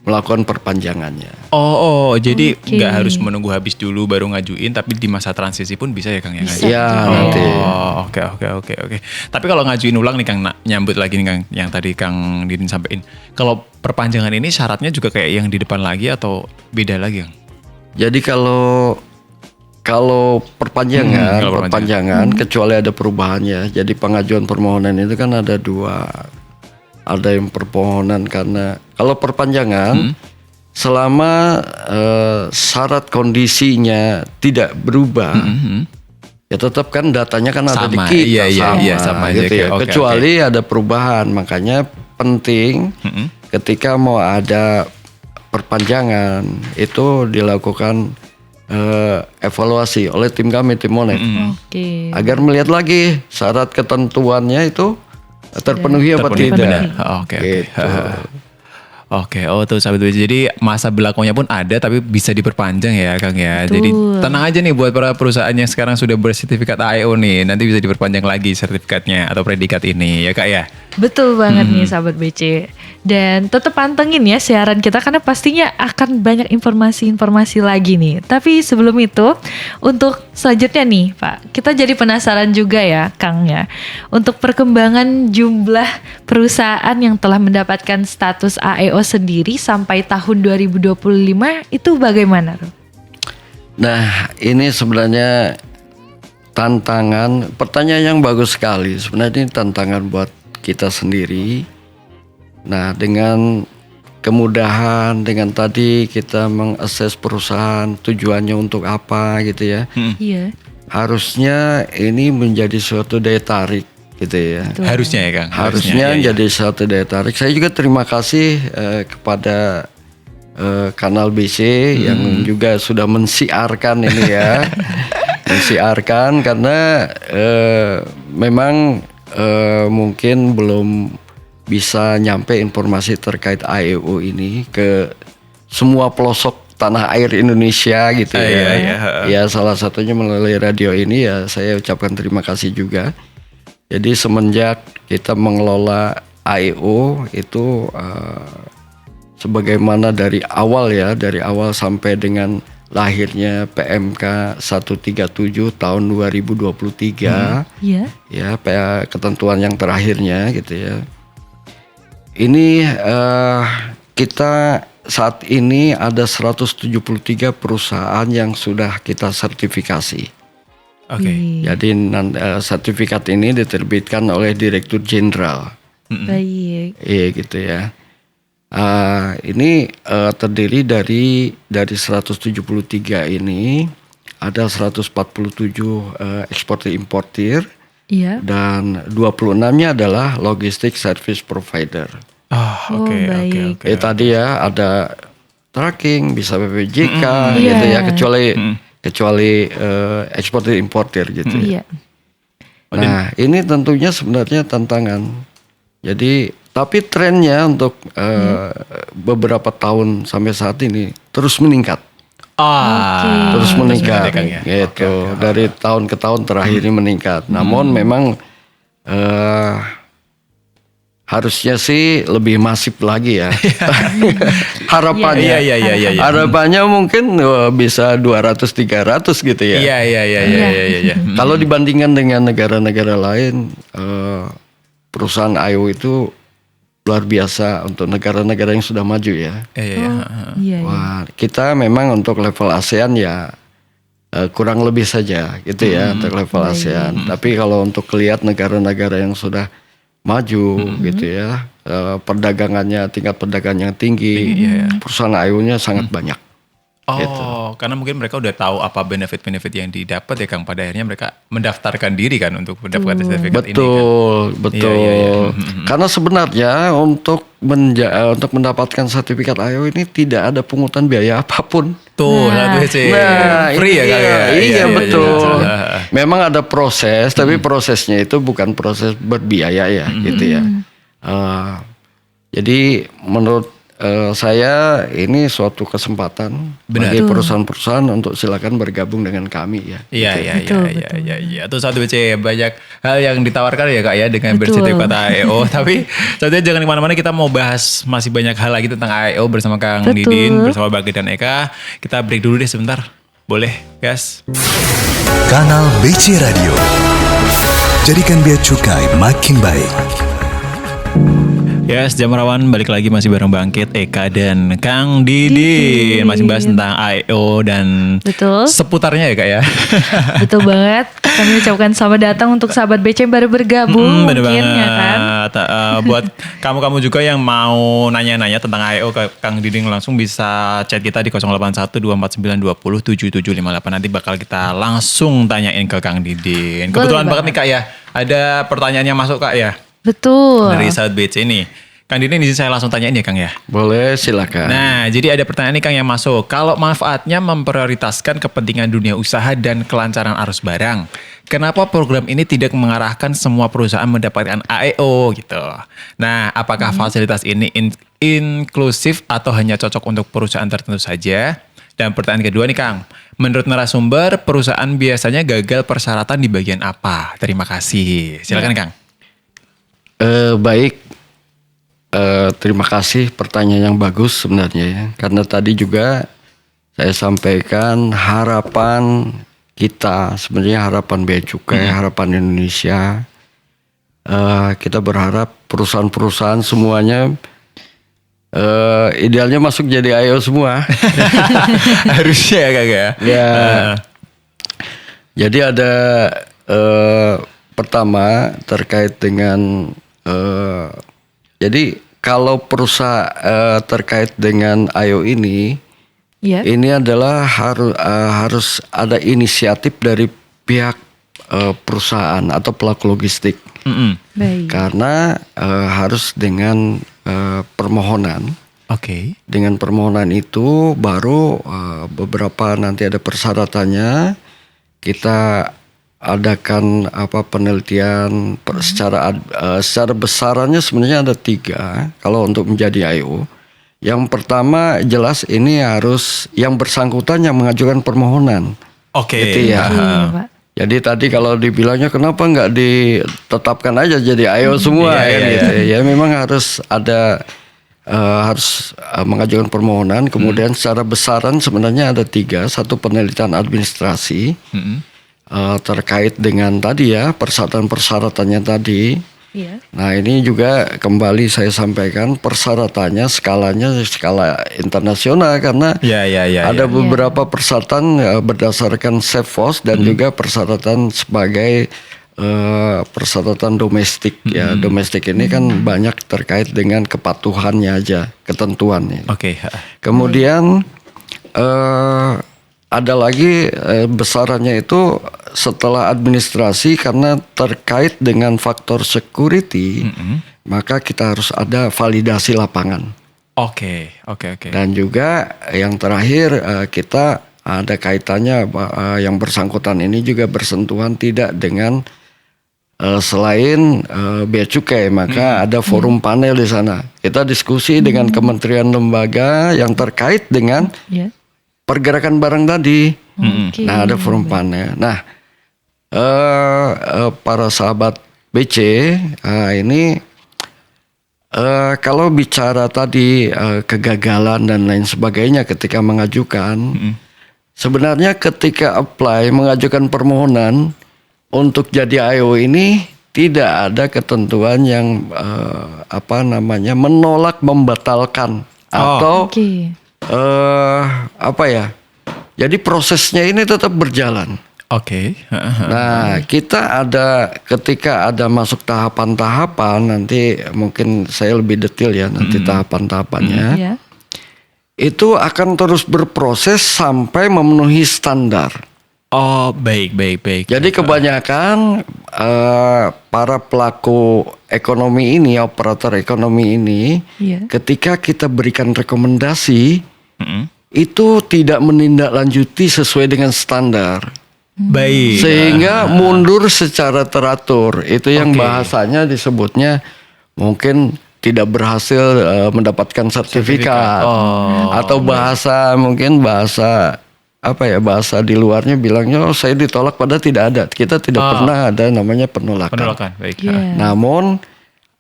melakukan perpanjangannya. Jadi nggak harus menunggu habis dulu baru ngajuin, tapi di masa transisi pun bisa ya Kang ya? Bisa. Iya nanti. Oke. Tapi kalau ngajuin ulang nih Kang, nyambut lagi nih Kang, yang tadi Kang Didin sampaikan. Kalau perpanjangan ini syaratnya juga kayak yang di depan lagi atau beda lagi Kang? Jadi kalau perpanjangan kecuali ada perubahannya. Jadi pengajuan permohonan itu kan ada dua. Ada yang permohonan karena kalau perpanjangan selama syarat kondisinya tidak berubah, ya tetap kan datanya kan ada di kita sama gitu aja. ya. Kecuali ada perubahan, makanya penting ketika mau ada perpanjangan itu dilakukan evaluasi oleh tim kami, tim Monef, agar melihat lagi syarat ketentuannya itu terpenuhi apa tidak. Oke, tuh Sahabat BC. Jadi masa berlakunya pun ada tapi bisa diperpanjang ya Kang ya. Betul. Jadi tenang aja nih buat para perusahaan yang sekarang sudah bersertifikat AEO nih. Nanti bisa diperpanjang lagi sertifikatnya atau predikat ini ya Kak ya. Betul banget nih Sahabat BC. Dan tetap pantengin ya siaran kita karena pastinya akan banyak informasi-informasi lagi nih. Tapi sebelum itu, untuk selanjutnya nih Pak, kita jadi penasaran juga ya Kang ya. Untuk perkembangan jumlah perusahaan yang telah mendapatkan status AEO sendiri sampai tahun 2025 itu bagaimana? Nah, ini sebenarnya pertanyaan yang bagus sekali. Sebenarnya ini tantangan buat kita sendiri. Nah, dengan kemudahan, dengan tadi kita mengakses perusahaan tujuannya untuk apa gitu ya. Iya. Harusnya ini menjadi suatu daya tarik gitu ya. Betul. Harusnya ya Kang. Harusnya jadi suatu daya tarik. Saya juga terima kasih kepada Kanal BC yang juga sudah mensiarkan ini ya. Mensiarkan karena memang mungkin belum bisa nyampe informasi terkait AEO ini ke semua pelosok tanah air Indonesia gitu ya. Ya salah satunya melalui radio ini ya saya ucapkan terima kasih juga. Jadi semenjak kita mengelola AEO itu sebagaimana dari awal sampai dengan lahirnya PMK 137 tahun 2023 ya ketentuan yang terakhirnya gitu ya. Ini kita saat ini ada 173 perusahaan yang sudah kita sertifikasi. Oke. Jadi sertifikat ini diterbitkan oleh Direktur Jenderal. Baik. Iya gitu ya. Ini terdiri dari 173 ini ada 147 eksportir importir. Iya. Dan 26-nya adalah logistik service provider. Oke. Tadi ya ada tracking, bisa BPJK gitu ya, kecuali eksportir importir gitu. Iya. Nah, ini tentunya sebenarnya tantangan. Jadi, tapi trennya untuk beberapa tahun sampai saat ini terus meningkat. Terus meningkat, Kang, ya. gitu. Dari tahun ke tahun terakhir ini meningkat. Namun memang harusnya sih lebih masif lagi ya. Harapannya. Iya. Harapannya mungkin bisa 200-300 gitu ya. Iya. Kalau dibandingkan dengan negara-negara lain, perusahaan IO itu luar biasa untuk negara-negara yang sudah maju ya. Iya. Wah, kita memang untuk level ASEAN ya kurang lebih saja gitu ya untuk level ASEAN. Tapi kalau untuk lihat negara-negara yang sudah maju gitu ya, perdagangannya, tingkat perdagangan yang tinggi, perusahaan IO-nya sangat banyak. Karena mungkin mereka udah tahu apa benefit-benefit yang didapat ya Kang. Pada akhirnya mereka mendaftarkan diri kan untuk mendapatkan sertifikat ini kan. Betul. Karena sebenarnya untuk mendapatkan sertifikat IO ini tidak ada pungutan biaya apapun. Tuh, satu sih. Free ya Kang ya. Iya, betul. Memang ada proses, tapi prosesnya itu bukan proses berbiaya ya, gitu ya. Jadi menurut saya ini suatu kesempatan bagi perusahaan-perusahaan untuk silakan bergabung dengan kami ya. Iya. Terus satu BC banyak hal yang ditawarkan ya Kak ya dengan bersertifikat AEO. Tapi saatnya jangan kemana-mana, kita mau bahas masih banyak hal lagi tentang AEO bersama Kang Didin, bersama Bagit dan Eka. Kita break dulu deh sebentar. Boleh, guys? Kanal BC Radio. Jadikan bea cukai makin baik. Yes, Jam Rawan balik lagi masih bareng Bangkit, Eka dan Kang Didin. Masih bahas tentang AEO dan seputarnya ya Kak ya. Betul banget. Kami ucapkan selamat datang untuk sahabat BC yang baru bergabung. Bener mungkin banget. Ya kan? Buat kamu-kamu juga yang mau nanya-nanya tentang AEO ke Kang Didin, langsung bisa chat kita di 081249207758. Nanti bakal kita langsung tanyain ke Kang Didin. Kebetulan banget nih Kak ya, ada pertanyaan yang masuk Kak ya. Betul. Dari sahabat BC ini. Kang Didin izin saya langsung tanyain ya Kang ya. Boleh, silakan. Nah, jadi ada pertanyaan nih Kang yang masuk. Kalau manfaatnya memprioritaskan kepentingan dunia usaha dan kelancaran arus barang, kenapa program ini tidak mengarahkan semua perusahaan mendapatkan AEO gitu? Nah, apakah fasilitas ini inklusif atau hanya cocok untuk perusahaan tertentu saja? Dan pertanyaan kedua nih Kang, menurut narasumber perusahaan biasanya gagal persyaratan di bagian apa? Terima kasih. Silakan Kang. Baik, terima kasih, pertanyaan yang bagus sebenarnya ya. Karena tadi juga saya sampaikan harapan kita, sebenarnya harapan bea cukai, harapan Indonesia. Kita berharap perusahaan-perusahaan semuanya idealnya masuk jadi AEO semua. Harusnya ya Kang ya. Ya. Jadi ada pertama terkait dengan jadi kalau perusahaan terkait dengan AEO ini, ini adalah harus ada inisiatif dari pihak perusahaan atau pelaku logistik. Baik. Karena harus dengan permohonan. Dengan permohonan itu baru beberapa nanti ada persyaratannya. Kita adakan penelitian secara besarannya sebenarnya ada 3 kalau untuk menjadi AEO. Yang pertama jelas ini harus yang bersangkutan yang mengajukan permohonan. Gitu ya. Jadi tadi kalau dibilangnya kenapa nggak ditetapkan aja jadi AEO semua gitu. Ya memang harus ada harus mengajukan permohonan. Kemudian secara besaran sebenarnya ada 3. Satu penelitian administrasi. Terkait dengan tadi ya persyaratan-persyaratannya tadi. Nah ini juga kembali saya sampaikan persyaratannya skalanya skala internasional karena ada beberapa persyaratan berdasarkan SafeFOS dan juga persyaratan sebagai persyaratan domestik ya. Domestik ini kan banyak terkait dengan kepatuhannya aja, ketentuannya. Kemudian ada lagi besarannya itu setelah administrasi karena terkait dengan faktor security, maka kita harus ada validasi lapangan. Dan juga yang terakhir kita ada kaitannya yang bersangkutan ini juga bersentuhan tidak dengan selain bea cukai, maka ada forum panel di sana. Kita diskusi dengan kementerian lembaga yang terkait dengan Ya. pergerakan barang tadi. Oke. Nah, ada forum panel. Nah, para sahabat BC ini kalau bicara tadi kegagalan dan lain sebagainya ketika mengajukan, sebenarnya ketika mengajukan permohonan untuk jadi AEO ini tidak ada ketentuan yang menolak, membatalkan atau Oke. Jadi prosesnya ini tetap berjalan. Oke. Nah, kita ketika ada masuk tahapan-tahapan, nanti mungkin saya lebih detail ya nanti tahapan-tahapannya. Ya. Itu akan terus berproses sampai memenuhi standar. Oh, baik. Jadi kebanyakan para pelaku ekonomi ini, operator ekonomi ini, Iya. ketika kita berikan rekomendasi, Mm-mm. itu tidak menindaklanjuti sesuai dengan standar. Baik. Sehingga mundur secara teratur. Itu yang Oke. bahasanya disebutnya mungkin tidak berhasil mendapatkan sertifikat. Atau bahasa di luarnya bilangnya saya ditolak padahal tidak ada. Kita tidak pernah ada namanya penolakan. Penolakan, baik. Iya. Namun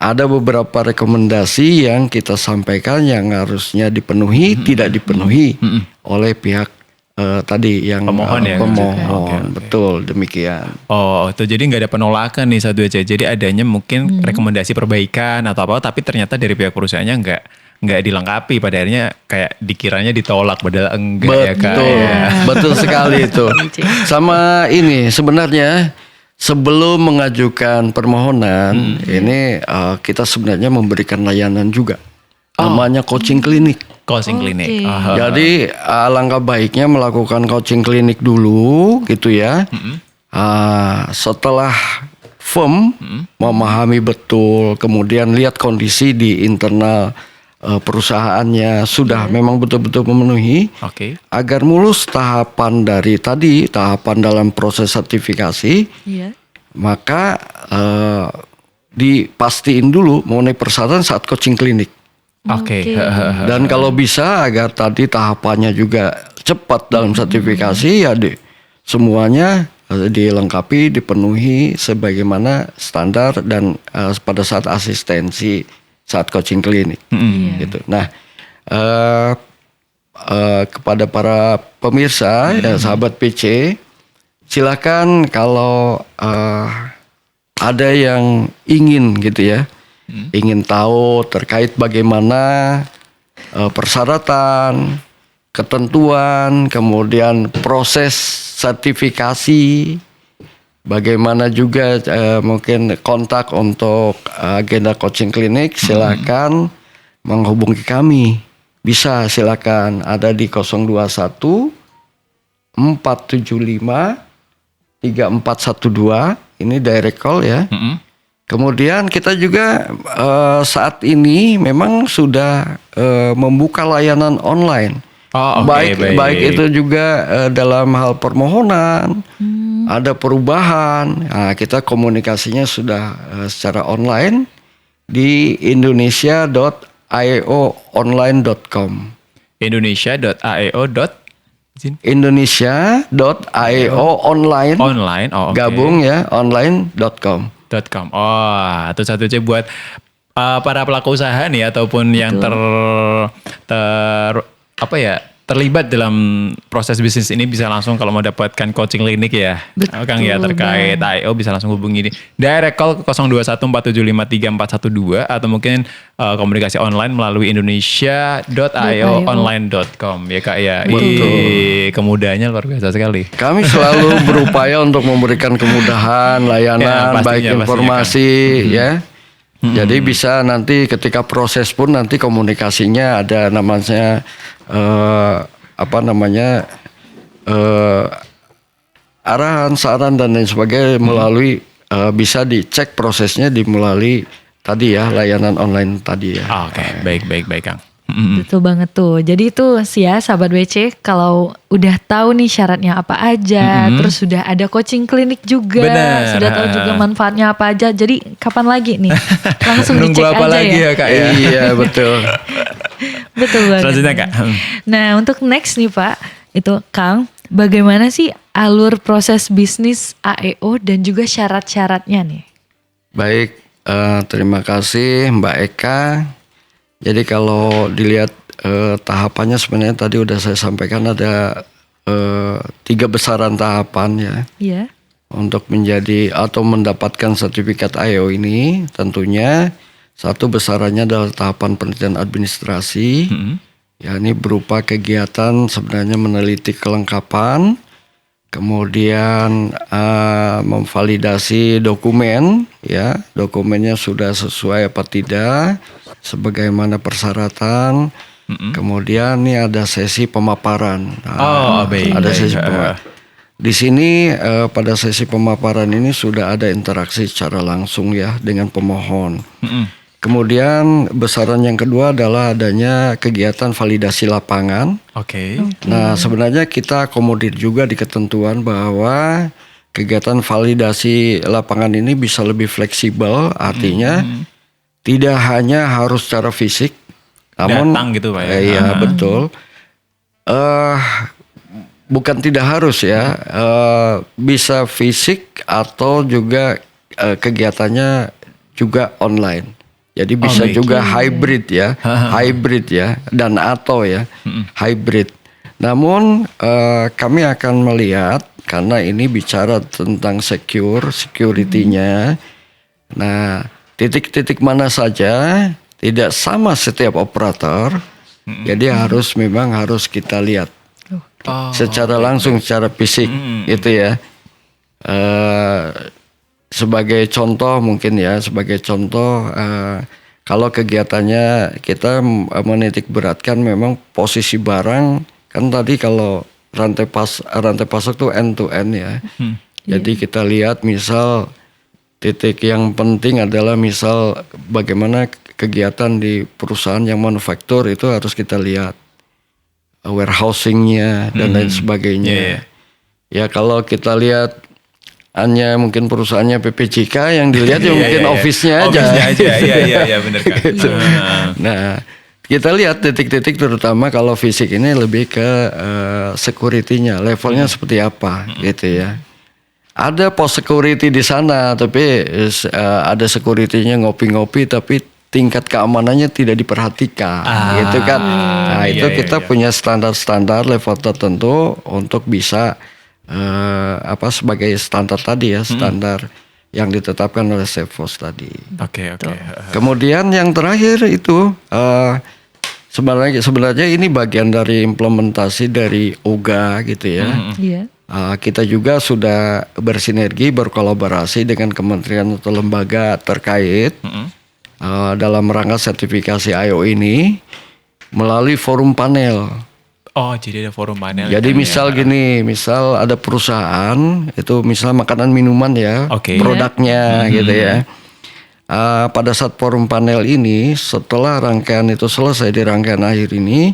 ada beberapa rekomendasi yang kita sampaikan yang harusnya dipenuhi tidak dipenuhi oleh pihak tadi yang Pemohon ya? pemohon. Oke. Betul demikian. Oh, itu jadi nggak ada penolakan nih satu aja. Jadi adanya mungkin rekomendasi perbaikan atau apa, tapi ternyata dari pihak perusahaannya nggak dilengkapi. Pada akhirnya kayak dikiranya ditolak, padahal enggak ya kak. Betul, Ya. betul sekali itu. Sama ini sebenarnya sebelum mengajukan permohonan ini kita sebenarnya memberikan layanan juga. Namanya coaching klinik. Coaching klinik. Oke. Jadi alangkah baiknya melakukan coaching klinik dulu gitu ya. Setelah firm memahami betul, kemudian lihat kondisi di internal perusahaannya sudah memang betul-betul memenuhi. Oke. Agar mulus tahapan dari tadi, tahapan dalam proses sertifikasi, Iya. maka dipastiin dulu mengenai persyaratan saat coaching klinik. Oke. Dan kalau bisa agar tadi tahapannya juga cepat dalam sertifikasi ya semuanya dilengkapi, dipenuhi sebagaimana standar dan pada saat asistensi saat coaching klinik. Gitu. Nah, kepada para pemirsa ya sahabat PC, silakan kalau ada yang ingin gitu ya. Ingin tahu terkait bagaimana persyaratan, ketentuan, kemudian proses sertifikasi, bagaimana juga mungkin kontak untuk agenda coaching klinik, silakan menghubungi kami. Bisa silakan ada di 021 475 3412, ini direct call ya. Kemudian kita juga saat ini memang sudah membuka layanan online. Oh, oke, baik itu juga dalam hal permohonan, ada perubahan. Nah, kita komunikasinya sudah secara online di indonesia.aeoonline.com. Indonesia.aeo.online Online. Oh, oke. gabung ya online.com. .com. Oh, itu satu aja buat para pelaku usaha nih ataupun yang terlibat dalam proses bisnis ini bisa langsung kalau mau dapatkan coaching klinik ya. Betul, Kang ya terkait Bang. AEO bisa langsung hubungi di direct call ke 0214753412 atau mungkin komunikasi online melalui indonesia.aeoonline.com ya Kak ya. Kemudahannya luar biasa sekali. Kami selalu berupaya untuk memberikan kemudahan, layanan, Ya, pastinya, baik informasi ya. Jadi bisa nanti ketika proses pun nanti komunikasinya ada namanya arahan, saran dan lain sebagainya melalui bisa dicek prosesnya melalui tadi ya layanan online tadi ya. Oke, baik Kang. Betul banget tuh. Jadi itu sih ya sahabat BC, kalau udah tahu nih syaratnya apa aja, terus sudah ada coaching klinik juga, Bener. sudah tahu juga manfaatnya apa aja. Jadi kapan lagi nih? Langsung Nunggu dicek apa aja lagi ya Kak ya? Iya betul. Betul banget. Selanjutnya Kak. Nah untuk next nih Pak, itu Kang, bagaimana sih alur proses bisnis AEO dan juga syarat-syaratnya nih? Baik, terima kasih Mbak Eka. Jadi kalau dilihat tahapannya sebenarnya tadi udah saya sampaikan ada 3 besaran tahapan ya. Iya. Untuk menjadi atau mendapatkan sertifikat AEO ini tentunya satu besarannya adalah tahapan penelitian administrasi. Ya ini berupa kegiatan sebenarnya meneliti kelengkapan, kemudian memvalidasi dokumen, ya dokumennya sudah sesuai apa tidak, sebagaimana persyaratan. Kemudian ini ada sesi pemaparan. Baik. Ada Baik. sesi pemaparan. Di sini pada sesi pemaparan ini sudah ada interaksi secara langsung ya dengan pemohon. Kemudian besaran yang kedua adalah adanya kegiatan validasi lapangan. Oke. Nah, sebenarnya kita akomodir juga di ketentuan bahwa kegiatan validasi lapangan ini bisa lebih fleksibel, artinya tidak hanya harus secara fisik, namun Datang gitu Pak ya? Iya betul. Bukan tidak harus ya, bisa fisik atau juga kegiatannya juga online. Jadi bisa baik. juga hybrid ya, hybrid ya, dan atau ya, hybrid. Namun kami akan melihat karena ini bicara tentang security-nya. Nah, titik-titik mana saja tidak sama setiap operator. Jadi memang harus kita lihat secara langsung, secara fisik, gitu ya. Sebagai contoh mungkin ya, kalau kegiatannya kita menitik beratkan memang posisi barang, kan tadi kalau rantai pasok tuh end to end ya. Jadi kita lihat misal titik yang penting adalah misal bagaimana kegiatan di perusahaan yang manufaktur itu harus kita lihat warehousingnya dan lain sebagainya. Ya kalau kita lihat hanya mungkin perusahaannya PPJK yang dilihat ya mungkin office-nya aja. Iya benar kan. Nah, kita lihat titik-titik terutama kalau fisik ini lebih ke security-nya, levelnya seperti apa gitu ya. Ada pos security di sana tapi ada security-nya ngopi-ngopi tapi tingkat keamanannya tidak diperhatikan gitu kan. Nah, itu kita punya standar-standar level tertentu untuk bisa sebagai standar tadi ya, standar yang ditetapkan oleh Safeforce tadi. Oke. Kemudian yang terakhir itu sebenarnya ini bagian dari implementasi dari OGA gitu ya. Kita juga sudah bersinergi, berkolaborasi dengan kementerian atau lembaga terkait dalam rangka sertifikasi AEO ini melalui forum panel. Oh, jadi ada forum panel. Jadi misal gini, misal ada perusahaan itu misal makanan minuman ya, produknya gitu ya. Pada saat forum panel ini, setelah rangkaian itu selesai di rangkaian akhir ini,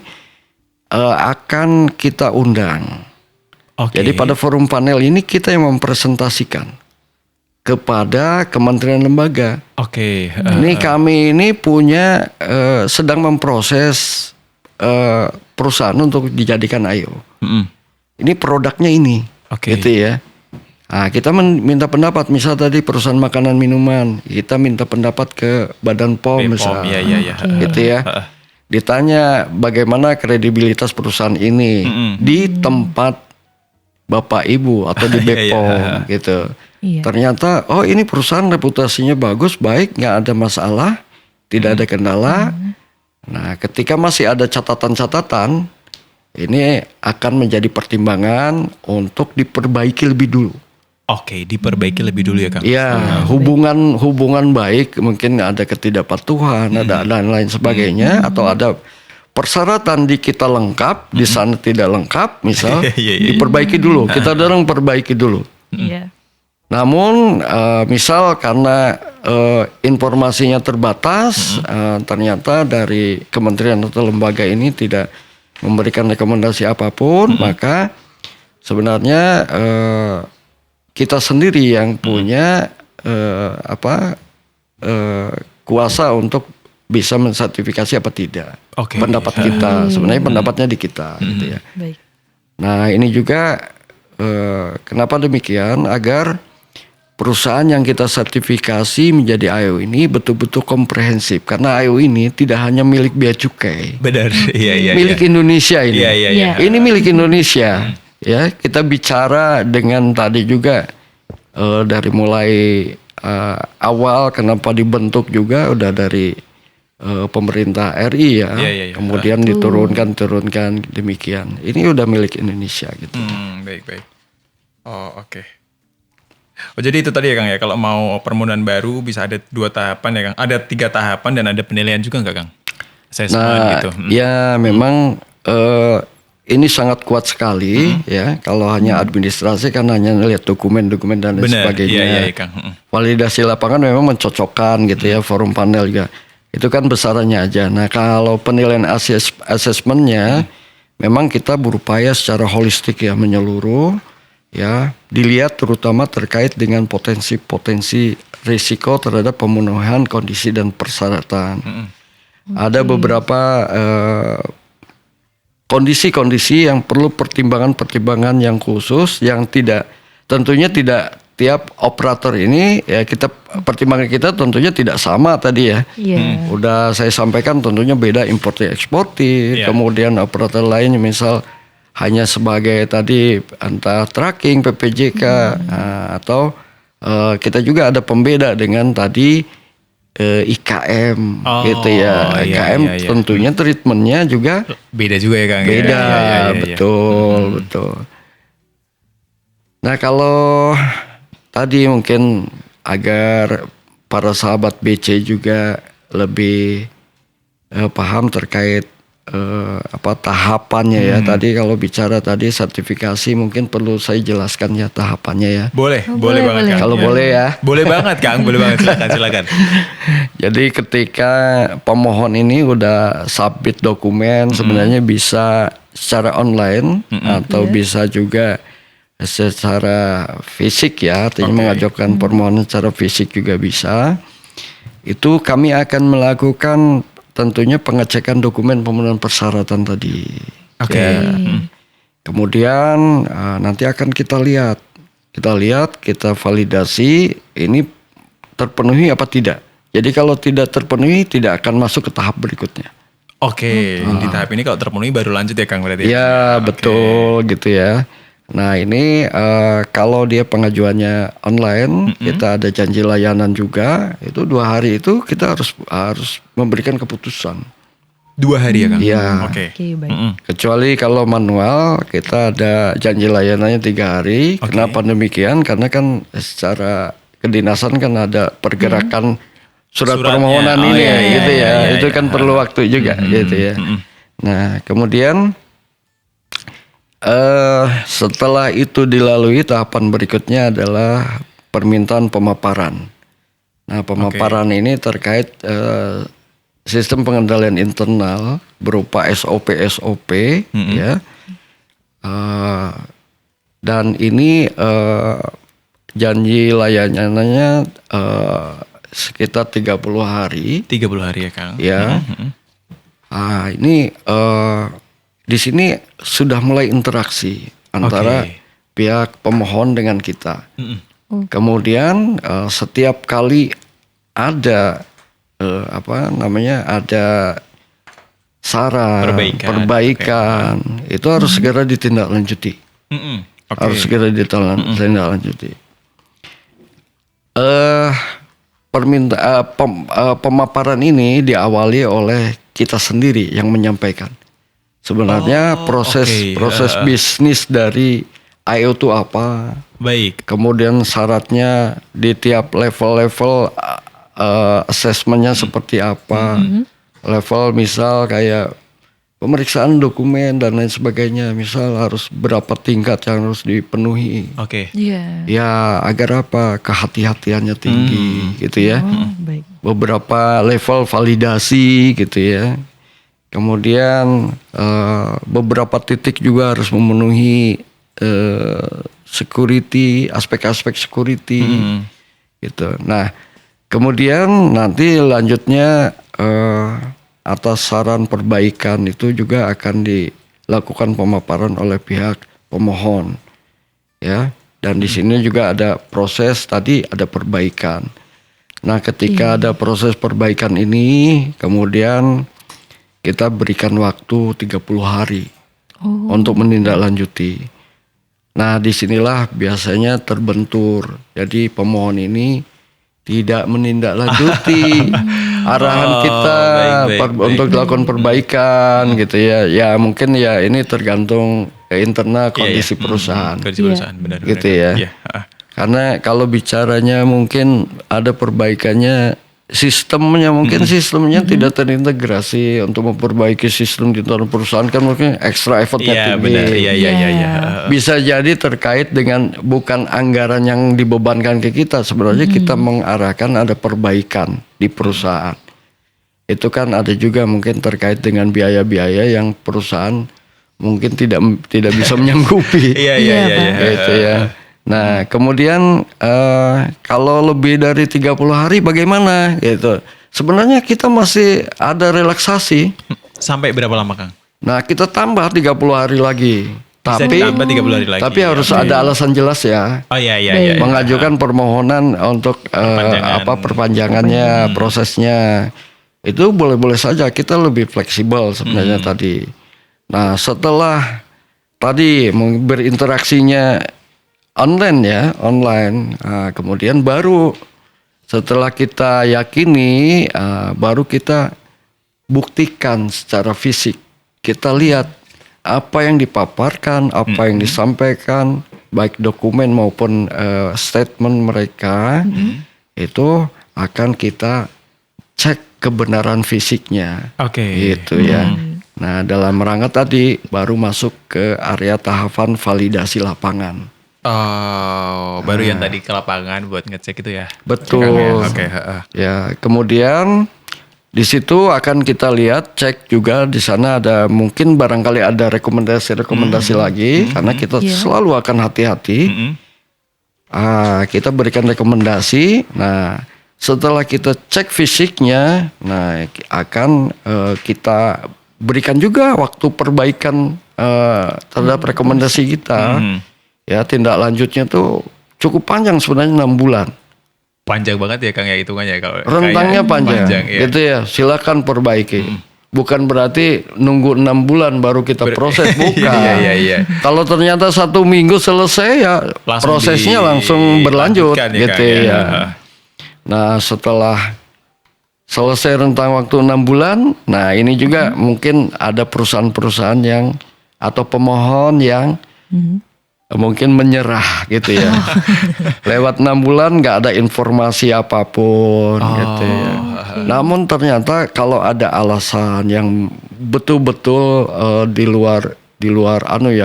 akan kita undang. Jadi pada forum panel ini kita yang mempresentasikan kepada kementerian lembaga. Ini kami ini punya sedang memproses perusahaan untuk dijadikan AEO. Ini produknya ini, gitu ya. Nah, kita minta pendapat, misal tadi perusahaan makanan minuman, kita minta pendapat ke Badan POM misalnya, gitu ya. Ditanya bagaimana kredibilitas perusahaan ini di tempat Bapak Ibu atau di BPOM, gitu. Ternyata, ini perusahaan reputasinya bagus, baik, nggak ada masalah, tidak ada kendala. Nah, ketika masih ada catatan-catatan, ini akan menjadi pertimbangan untuk diperbaiki lebih dulu. Diperbaiki lebih dulu ya Kang. Ya, hubungan baik, mungkin ada ketidakpatuhan, ada lain-lain sebagainya, atau ada persyaratan di kita lengkap, di sana tidak lengkap, misal diperbaiki dulu. Kita dorong perbaiki dulu. Namun, misal karena informasinya terbatas, ternyata dari kementerian atau lembaga ini tidak memberikan rekomendasi apapun, maka sebenarnya kita sendiri yang punya kuasa untuk bisa mensertifikasi apa tidak. Oke. Pendapat kita, sebenarnya pendapatnya di kita, gitu ya. Baik. Nah ini juga kenapa demikian, agar perusahaan yang kita sertifikasi menjadi AEO ini betul-betul komprehensif, karena AEO ini tidak hanya milik bea cukai, Benar. Iya. milik Indonesia ini. Iya. Ini milik Indonesia. Ya, kita bicara dengan tadi juga dari mulai awal kenapa dibentuk juga udah dari pemerintah RI ya. Iya. Kemudian diturunkan demikian. Ini udah milik Indonesia gitu. Baik. Oh, oke. Oh, jadi itu tadi ya Kang ya, kalau mau permohonan baru bisa ada 2 tahapan ya Kang. Ada 3 tahapan dan ada penilaian juga nggak Kang? Assessment gitu. Ya memang ini sangat kuat sekali ya. Kalau hanya administrasi kan hanya lihat dokumen-dokumen dan lain sebagainya. Iya Kang. Validasi lapangan memang mencocokkan gitu ya, forum panel juga. Itu kan besarannya aja. Nah kalau penilaian asesmennya memang kita berupaya secara holistik ya, menyeluruh ya, dilihat terutama terkait dengan potensi risiko terhadap pemenuhan kondisi dan persyaratan. Ada beberapa kondisi-kondisi yang perlu pertimbangan yang tentunya tidak tiap operator ini ya, pertimbangan kita tentunya tidak sama tadi ya. Udah saya sampaikan tentunya beda importir eksportir, kemudian operator lain misal hanya sebagai tadi entah tracking PPJK atau kita juga ada pembeda dengan tadi IKM gitu ya. IKM tentunya treatmentnya juga beda juga ya Kang. Beda, Iya. betul. Nah kalau tadi mungkin agar para sahabat BC juga lebih paham terkait tahapannya ya. Tadi kalau bicara tadi sertifikasi mungkin perlu saya jelaskan ya tahapannya ya. Boleh banget Kang. Kalau boleh ya. Boleh banget Kang, boleh banget, silakan. Jadi ketika pemohon ini udah submit dokumen, sebenarnya bisa secara online atau bisa juga secara fisik ya, artinya mengajukan permohonan secara fisik juga bisa. Itu kami akan melakukan tentunya pengecekan dokumen pemenuhan persyaratan tadi. Oke. Ya. Kemudian nanti akan kita lihat, kita validasi ini terpenuhi apa tidak. Jadi kalau tidak terpenuhi tidak akan masuk ke tahap berikutnya. Oke. Di tahap ini kalau terpenuhi baru lanjut ya Kang berarti. Ya betul gitu ya. Nah ini kalau dia pengajuannya online, kita ada janji layanan juga. Itu 2 hari itu kita harus memberikan keputusan. 2 hari ya Kang? Iya. Oke. Baik. Kecuali kalau manual kita ada janji layanannya 3 hari. Kenapa demikian? Karena kan secara kedinasan kan ada pergerakan suratnya, permohonan ini gitu ya. Itu kan perlu waktu juga gitu ya. Nah kemudian setelah itu dilalui, tahapan berikutnya adalah permintaan pemaparan. Nah pemaparan ini terkait sistem pengendalian internal berupa SOP ya. Dan ini janji layanannya sekitar 30 hari. 30 hari ya Kang. Ya. Ini di sini sudah mulai interaksi antara pihak pemohon dengan kita. Kemudian setiap kali ada ada saran, perbaikan, itu harus segera ditindaklanjuti. Harus segera ditindaklanjuti. Pemaparan ini diawali oleh kita sendiri yang menyampaikan. Sebenarnya proses bisnis dari AEO itu apa? Baik. Kemudian syaratnya di tiap level-level assessmentnya seperti apa? Level misal kayak pemeriksaan dokumen dan lain sebagainya. Misal harus berapa tingkat yang harus dipenuhi. Oke. Iya. Ya agar apa? Kehati-hatiannya tinggi gitu ya. Oh, baik. Beberapa level validasi gitu ya. Kemudian beberapa titik juga harus memenuhi security, aspek-aspek security gitu. Nah, kemudian nanti lanjutnya atas saran perbaikan itu juga akan dilakukan pemaparan oleh pihak pemohon, ya. Dan di sini juga ada proses tadi ada perbaikan. Nah, ketika ada proses perbaikan ini, kemudian kita berikan waktu 30 hari untuk menindaklanjuti. Nah, disinilah biasanya terbentur. Jadi pemohon ini tidak menindaklanjuti arahan kita untuk dilakukan perbaikan gitu ya. Ya mungkin ya ini tergantung internal kondisi perusahaan. Kondisi perusahaan benar. Gitu ya. Iya. Karena kalau bicaranya mungkin ada perbaikannya, sistemnya tidak terintegrasi. Untuk memperbaiki sistem di dalam perusahaan kan mungkin extra effortnya tinggi. Benar. Iya. Bisa jadi terkait dengan bukan anggaran yang dibebankan ke kita. Sebenarnya kita mengarahkan ada perbaikan di perusahaan. Itu kan ada juga mungkin terkait dengan biaya-biaya yang perusahaan mungkin tidak bisa menyanggupi. Iya. Gitu ya. Nah, kemudian kalau lebih dari 30 hari bagaimana gitu. Sebenarnya kita masih ada relaksasi. Sampai berapa lama, Kang? Nah, kita tambah 30 hari lagi. Bisa Tapi ditambah 30 hari lagi. Tapi harus ada alasan jelas ya. Oh iya. Mengajukan permohonan untuk perpanjangannya, prosesnya. Itu boleh-boleh saja, kita lebih fleksibel sebenarnya tadi. Nah, setelah tadi berinteraksinya online. Nah, kemudian baru setelah kita yakini, baru kita buktikan secara fisik. Kita lihat apa yang dipaparkan, apa yang disampaikan, baik dokumen maupun statement mereka, itu akan kita cek kebenaran fisiknya. Oke. Gitu ya. Nah, dalam rangka tadi baru masuk ke area tahapan validasi lapangan. Oh, baru yang tadi ke lapangan buat ngecek itu ya. Betul. Oke. Ya, kemudian di situ akan kita lihat, cek juga di sana ada mungkin barangkali ada rekomendasi lagi karena kita selalu akan hati-hati. Kita berikan rekomendasi. Nah, setelah kita cek fisiknya, nah akan kita berikan juga waktu perbaikan terhadap rekomendasi kita. Ya, tindak lanjutnya tuh cukup panjang sebenarnya 6 bulan. Panjang banget ya, Kang, ya hitungannya kalau Rentangnya panjang ya. gitu ya. Silakan perbaiki. Bukan berarti nunggu 6 bulan baru kita proses, bukan. Iya. Kalau ternyata 1 minggu selesai ya Langsung prosesnya langsung berlanjut dilanjutkan ya, gitu Kang, ya. Nah, setelah selesai rentang waktu 6 bulan, nah ini juga mungkin ada perusahaan-perusahaan yang atau pemohon yang mungkin menyerah gitu ya. Lewat 6 bulan nggak ada informasi apapun gitu ya. Namun ternyata kalau ada alasan yang betul-betul di luar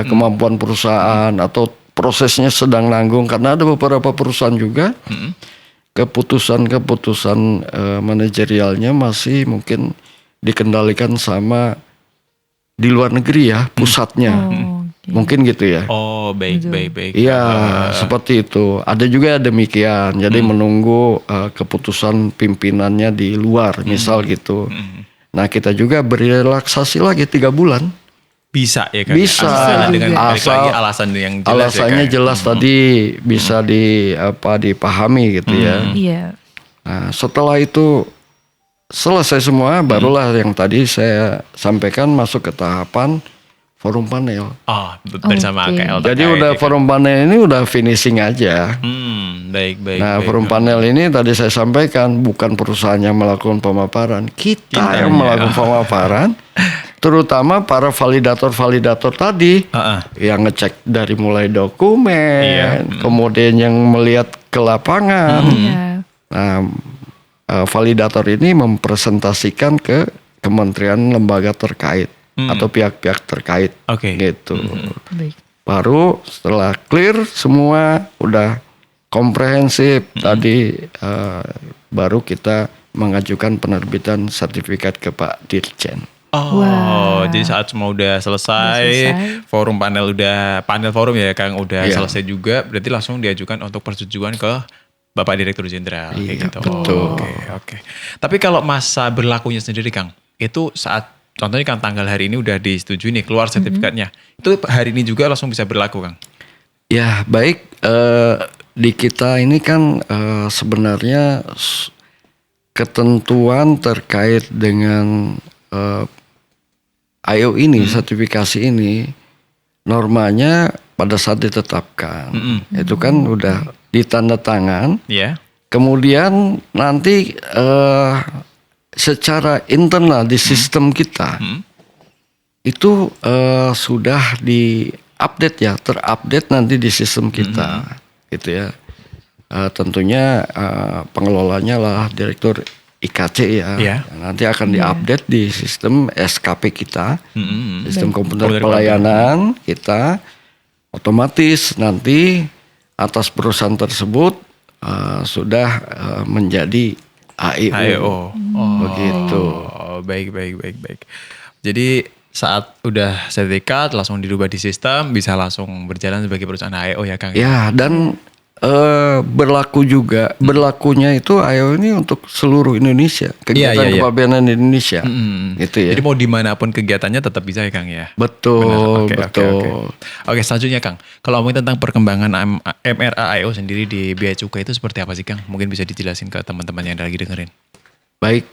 kemampuan perusahaan atau prosesnya sedang nanggung, karena ada beberapa perusahaan juga keputusan manajerialnya masih mungkin dikendalikan sama di luar negeri ya pusatnya. Mungkin gitu ya. Oh, baik. Iya, seperti itu. Ada juga demikian. Jadi menunggu keputusan pimpinannya di luar, misal gitu. Nah, kita juga beri relaksasi lagi 3 bulan. Bisa ya, Kang? Bisa. Dengan balik Asal lagi alasan yang jelas alasannya ya, Kang? jelas tadi bisa dipahami gitu ya. Iya. Nah, setelah itu selesai semua, barulah yang tadi saya sampaikan masuk ke tahapan forum panel. Oh, bersama Oke. AKL. Jadi udah forum panel ini udah finishing aja. Baik. Nah, forum panel ini tadi saya sampaikan bukan perusahaan yang melakukan pemaparan, kita yang melakukan pemaparan, terutama para validator tadi yang ngecek dari mulai dokumen, kemudian yang melihat ke lapangan. Nah, validator ini mempresentasikan ke kementerian lembaga terkait. atau pihak-pihak terkait. Oke. Gitu. Baik. Baru setelah clear semua udah komprehensif tadi baru kita mengajukan penerbitan sertifikat ke Pak Dirjen. Oh, Wah. jadi saat semua udah selesai, Udah selesai. forum panel forum ya Kang udah Iya. selesai juga, berarti langsung diajukan untuk persetujuan ke Bapak Direktur Jenderal Iya, kayak gitu. betul. Oke. Tapi kalau masa berlakunya sendiri Kang, itu saat contohnya kan tanggal hari ini udah disetujui nih keluar sertifikatnya. Itu hari ini juga langsung bisa berlaku Kang. Ya baik, di kita ini kan sebenarnya ketentuan terkait dengan IO ini, sertifikasi ini, normanya pada saat ditetapkan, itu kan udah ditanda tangan, Iya. kemudian nanti secara internal di sistem kita itu sudah di-update ya, terupdate nanti di sistem kita, gitu ya. Tentunya pengelolanya lah Direktur IKC ya. Iya. Nanti akan diupdate di sistem SKP kita, sistem komputer Komputer pelayanan kita. Otomatis nanti atas perusahaan tersebut sudah menjadi AEO. AEO. Begitu. Oh, baik. Jadi saat udah sertifikat langsung dirubah di sistem bisa langsung berjalan sebagai perusahaan AEO ya Kang. Ya, dan berlakunya itu AEO ini untuk seluruh Indonesia, kegiatan iya. kepabeanan Indonesia, gitu ya. Jadi mau dimanapun kegiatannya tetap bisa ya Kang ya. Betul, Benar. betul. Oke, selanjutnya Kang, kalau ngomongin tentang perkembangan MRA AEO sendiri di Bea Cukai itu seperti apa sih Kang? Mungkin bisa dijelasin ke teman-teman yang lagi dengerin. Baik,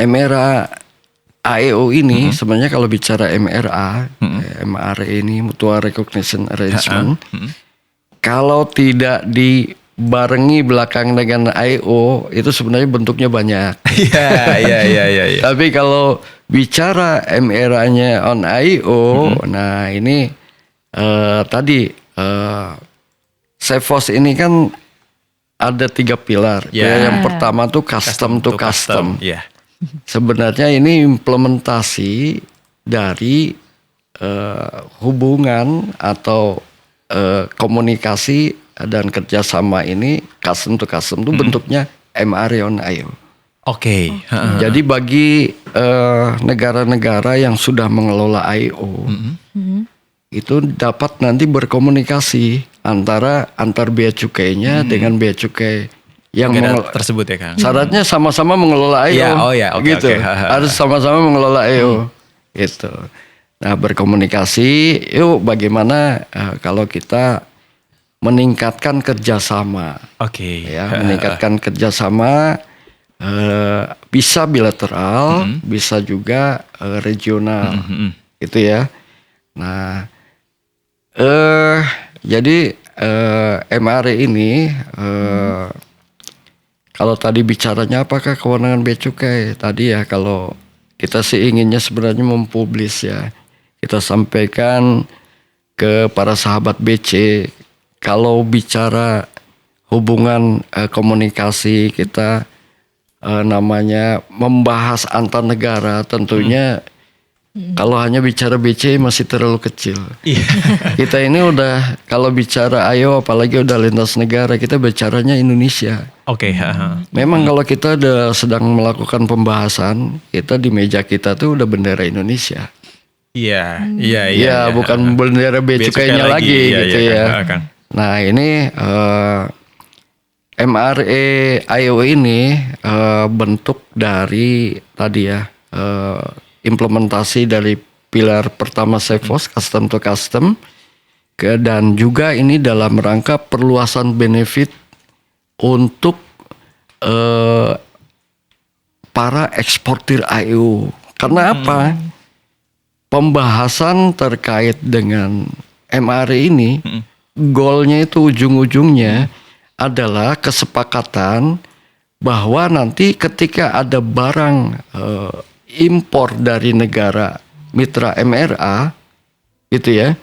MRA AEO ini sebenarnya kalau bicara MRA, MRA ini Mutual Recognition Arrangement, kalau tidak dibarengi belakang dengan AEO itu sebenarnya bentuknya banyak. Iya. Tapi kalau bicara MRA-nya on AEO, nah ini tadi Sefos ini kan ada 3 pilar. Ya. Yang pertama tuh custom to custom. Iya. Sebenarnya ini implementasi dari hubungan atau komunikasi dan kerjasama ini custom to custom itu bentuknya MRA on AEO. Oke. Jadi bagi negara-negara yang sudah mengelola AEO itu dapat nanti berkomunikasi antar bea cukainya dengan bea cukai yang Negara tersebut ya Kang. syaratnya sama-sama mengelola AEO. Ya, oh ya, oke, gitu. oke. Harus sama-sama mengelola AEO. Gitu. Nah, berkomunikasi, yuk bagaimana kalau kita meningkatkan kerjasama, Oke. ya, meningkatkan kerjasama bisa bilateral, bisa juga regional, gitu ya. Nah, jadi MRA ini kalau tadi bicaranya apakah kewenangan bea cukai tadi ya, kalau kita sih inginnya sebenarnya mempublis ya, kita sampaikan ke para sahabat BC kalau bicara hubungan komunikasi kita namanya membahas antar negara tentunya kalau hanya bicara BC masih terlalu kecil. Iya. Kita ini udah kalau bicara AEO apalagi udah lintas negara kita bicaranya Indonesia. Oke. Memang kalau kita udah sedang melakukan pembahasan, kita di meja kita tuh udah bendera Indonesia. Iya. Ya, bukan bendera bea cukainya lagi gitu ya. Kang. Nah, ini MRA AEO ini bentuk dari tadi ya implementasi dari pilar pertama Sefos custom to custom dan juga ini dalam rangka perluasan benefit untuk para eksportir AEO. Karena apa? Pembahasan terkait dengan MRA ini goalnya itu ujung-ujungnya adalah kesepakatan bahwa nanti ketika ada barang impor dari negara mitra MRA gitu ya,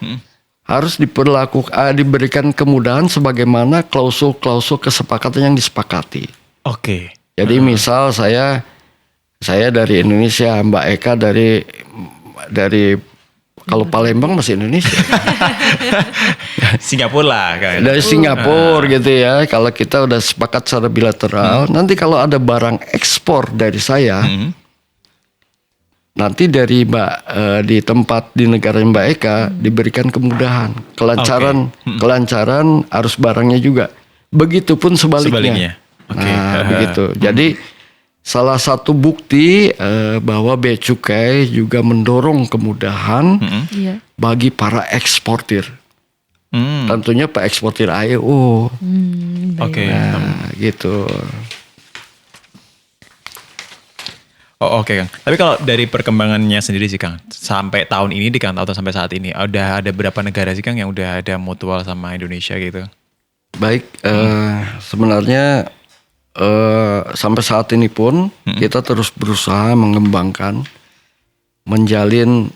harus diberikan kemudahan sebagaimana klausul-klausul kesepakatan yang disepakati. Oke. Jadi misal saya dari Indonesia, Mbak Eka dari dari kalau Palembang masih Indonesia. Singapura lah kan. Dari Singapura gitu ya. Kalau kita udah sepakat secara bilateral, nanti kalau ada barang ekspor dari saya, nanti dari di tempat di negara Mbak Eka diberikan kemudahan, kelancaran arus barangnya juga. Begitupun sebaliknya. Nah, begitu. Jadi salah satu bukti bahwa Bea Cukai juga mendorong kemudahan bagi para eksportir. Tentunya Pak eksportir AEO. Oke. Nah, gitu. Oh, oke Kang. Tapi kalau dari perkembangannya sendiri sih Kang, sampai tahun ini di Kang atau sampai saat ini, ada berapa negara sih Kang yang udah ada mutual sama Indonesia gitu? Baik, sebenarnya sampai saat ini pun kita terus berusaha mengembangkan, menjalin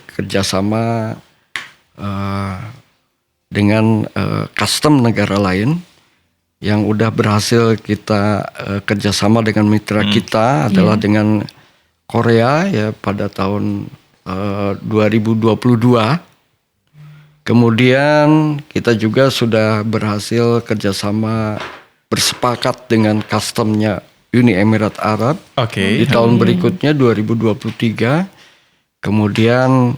kerjasama dengan custom negara lain yang udah berhasil kita kerjasama dengan mitra kita adalah dengan Korea ya pada tahun 2022. Kemudian kita juga sudah berhasil kerjasama bersepakat dengan customnya Uni Emirat Arab di tahun berikutnya 2023. Kemudian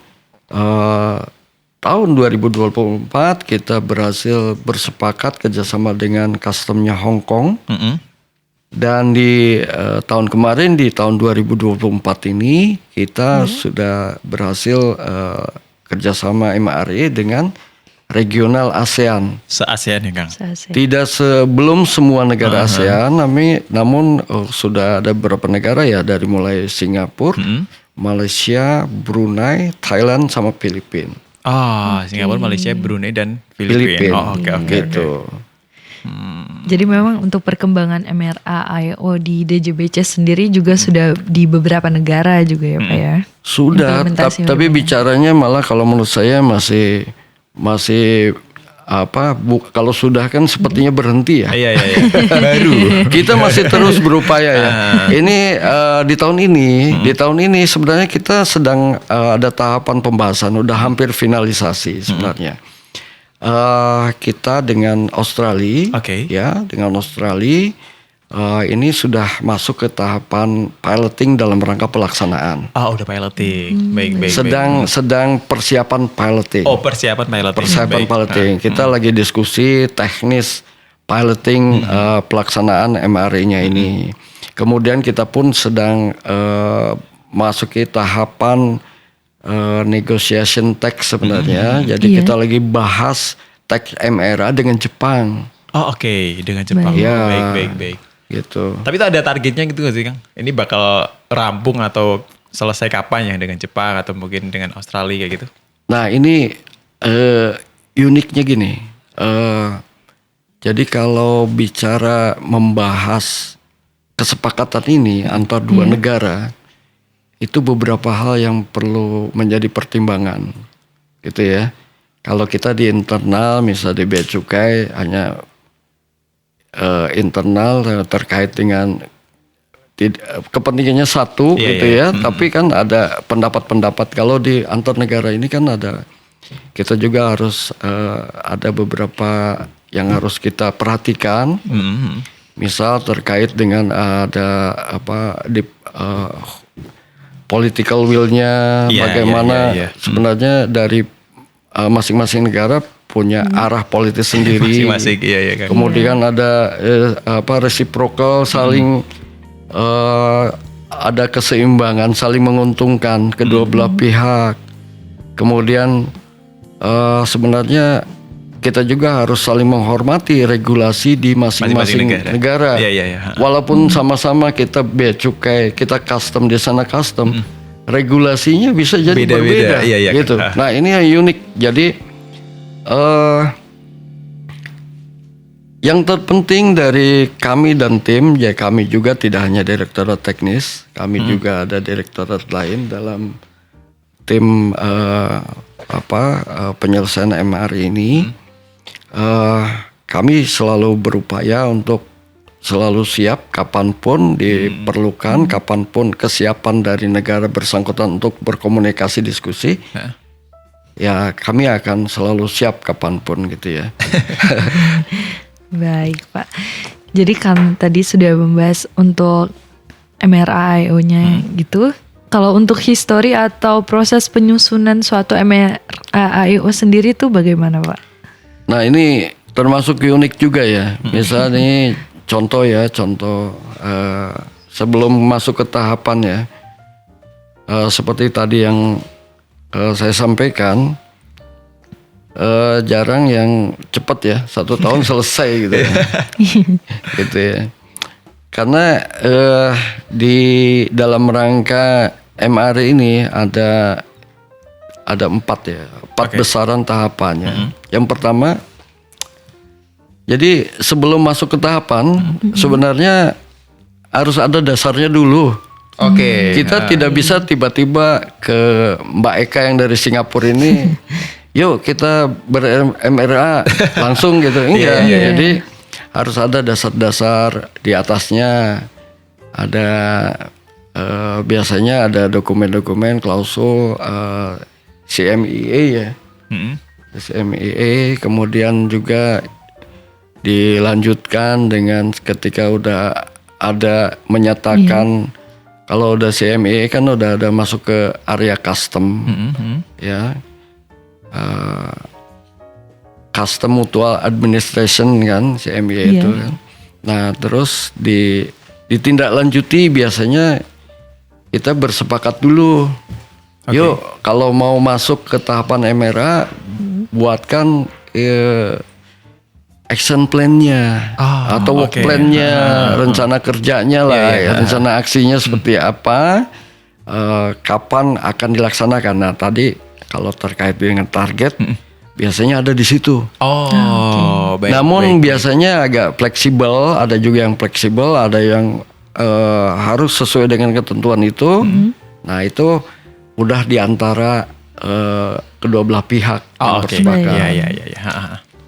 tahun 2024 kita berhasil bersepakat kerjasama dengan customnya Hong Kong. Dan di tahun kemarin di tahun 2024 ini kita sudah berhasil kerjasama MRE dengan regional ASEAN. Se-ASEAN ya Kang? Tidak sebelum semua negara ASEAN, namun sudah ada beberapa negara ya dari mulai Singapura, Malaysia, Brunei, Thailand sama Filipina. Singapura, Malaysia, Brunei dan Filipina. Oke. Jadi memang untuk perkembangan MRA AEO di DJBC sendiri juga sudah di beberapa negara juga ya Pak ya. Sudah, tapi bicaranya malah kalau menurut saya masih kalau sudah kan sepertinya berhenti ya. Iya. Baru. Kita masih terus berupaya ya. Ini di tahun ini sebenarnya kita sedang ada tahapan pembahasan, udah hampir finalisasi sebenarnya. Kita dengan Australia, dengan Australia ini sudah masuk ke tahapan piloting dalam rangka pelaksanaan. Udah piloting, baik. Sedang persiapan piloting. Persiapan piloting. Kita lagi diskusi teknis piloting pelaksanaan MRE-nya ini. Kemudian kita pun sedang masuk ke tahapan negotiation text sebenarnya. Jadi kita lagi bahas teks MRA dengan Jepang. Dengan Jepang. Baik. Gitu. Tapi itu ada targetnya gitu gak sih Kang? Ini bakal rampung atau selesai kapan ya dengan Jepang atau mungkin dengan Australia kayak gitu? Nah ini uniknya gini. Jadi kalau bicara membahas kesepakatan ini antar dua negara, itu beberapa hal yang perlu menjadi pertimbangan, gitu ya. Kalau kita di internal, misalnya di Bea Cukai hanya internal terkait dengan kepentingannya satu, gitu ya. Tapi kan ada pendapat-pendapat. Kalau di antar negara ini kan ada, kita juga harus ada beberapa yang harus kita perhatikan. Misal terkait dengan ada political will-nya, bagaimana sebenarnya dari masing-masing negara punya arah politis sendiri. Masing-masing, Kemudian ada reciprocal, saling ada keseimbangan, saling menguntungkan kedua belah pihak. Kemudian sebenarnya kita juga harus saling menghormati regulasi di masing-masing negara. Walaupun sama-sama kita Bea Cukai, kita custom di sana custom, regulasinya bisa jadi berbeda. Gitu. Nah ini yang unik. Jadi yang terpenting dari kami dan tim, ya kami juga tidak hanya direktorat teknis, kami juga ada direktorat lain dalam tim penyelesaian MR ini. Kami selalu berupaya untuk selalu siap kapanpun diperlukan, kapanpun kesiapan dari negara bersangkutan untuk berkomunikasi diskusi. Ya kami akan selalu siap kapanpun gitu ya. Baik Pak. Jadi kan tadi sudah membahas untuk MRA-IO-nya gitu. Kalau untuk histori atau proses penyusunan suatu MRA-IO sendiri tuh bagaimana Pak? Nah ini termasuk unik juga ya. Misalnya nih contoh sebelum masuk ke tahapan ya. Seperti tadi yang saya sampaikan, jarang yang cepat ya, 1 tahun selesai gitu ya. Gitu ya. Karena di dalam rangka MRA ini ada 4 ya, 4 besaran tahapannya. Yang pertama, jadi sebelum masuk ke tahapan sebenarnya harus ada dasarnya dulu. Kita tidak bisa tiba-tiba ke Mbak Eka yang dari Singapura ini, yuk kita ber-MRA langsung gitu. Enggak. Jadi harus ada dasar-dasar di atasnya. Ada biasanya ada dokumen-dokumen klausul CMEA ya. CMEA, kemudian juga dilanjutkan dengan ketika udah ada menyatakan kalau udah CMEA kan udah ada masuk ke area custom ya. Custom Mutual Administration kan CMEA itu kan. Nah terus ditindaklanjuti biasanya kita bersepakat dulu. Yuk kalau mau masuk ke tahapan MRA buatkan action plan-nya atau work plan-nya, rencana kerjanya lah, rencana aksinya seperti apa, kapan akan dilaksanakan. Nah tadi kalau terkait dengan target biasanya ada di situ. Namun biasanya agak fleksibel, ada juga yang fleksibel, ada yang harus sesuai dengan ketentuan itu. Nah itu udah diantara kedua belah pihak yang bersepakat.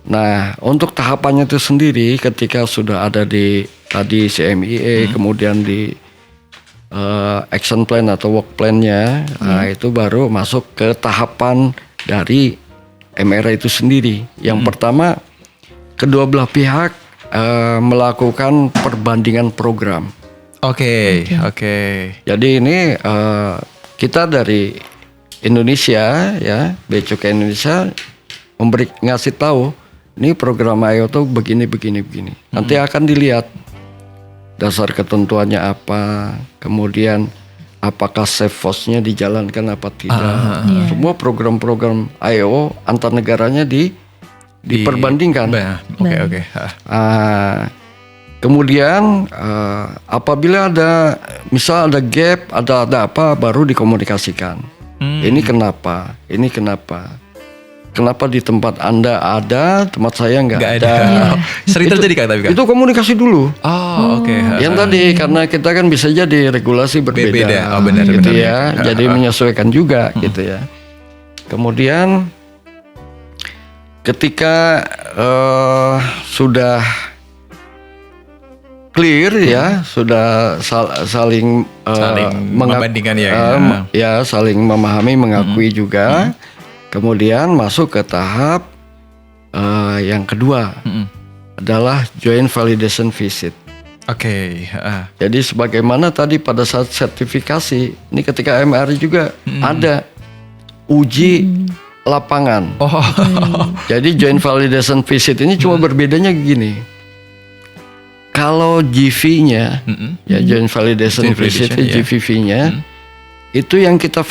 Nah, untuk tahapannya itu sendiri ketika sudah ada di tadi CMEA, kemudian di action plan atau work plan-nya, nah itu baru masuk ke tahapan dari MRA itu sendiri. Yang pertama, kedua belah pihak melakukan perbandingan program. Jadi ini kita dari Indonesia ya, Bea Cukai Indonesia ngasih tahu ini program IO tuh begini. Nanti akan dilihat dasar ketentuannya apa, kemudian apakah safe force-nya dijalankan apa tidak. Semua program-program IO antar negaranya diperbandingkan. Kemudian apabila ada misal ada gap, ada apa baru dikomunikasikan. Ini kenapa? Kenapa di tempat Anda ada, tempat saya nggak ada? Sering terjadi kan tapi kan? Itu komunikasi dulu. Yang tadi karena kita kan bisa jadi regulasi berbeda. Benar. Ya. Jadi menyesuaikan juga gitu ya. Kemudian ketika sudah clear ya, sudah saling membandingkan saling memahami, mengakui juga. Kemudian masuk ke tahap yang kedua adalah joint validation visit. Jadi sebagaimana tadi pada saat sertifikasi, ini ketika MRA juga ada uji lapangan. Jadi joint validation visit ini cuma berbedanya gini. Kalau GV-nya, ya joint validation visit, GVV-nya itu yang kita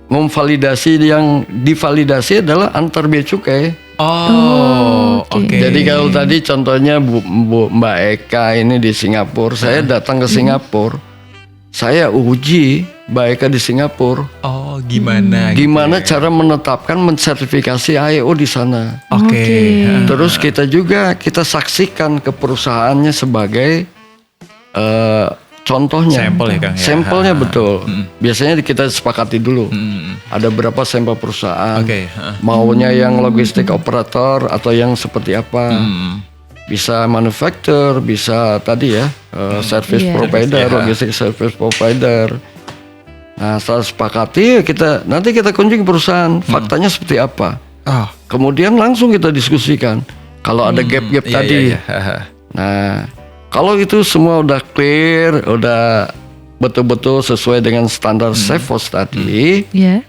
memvalidasi, yang divalidasi adalah antar bea cukai. Jadi kalau tadi contohnya Mbak Eka ini di Singapura, saya datang ke Singapura, saya uji Mbak Eka di Singapura. Gimana cara menetapkan mensertifikasi IO di sana. Terus kita saksikan ke perusahaannya sebagai contohnya, sampel ya Kang. Sampelnya betul. Biasanya kita sepakati dulu. Ada berapa sampel perusahaan. Maunya yang logistik operator atau yang seperti apa. bisa manufacturer, bisa tadi ya service Iya. provider, Iya. logistik service provider. Nah, setelah sepakati nanti kita kunjungi perusahaan, faktanya seperti apa. Oh, Kemudian langsung kita diskusikan kalau ada gap-gap iya, tadi. iya, iya. Nah, kalau itu semua udah clear, udah betul-betul sesuai dengan standar SAFEOS tadi, Ya.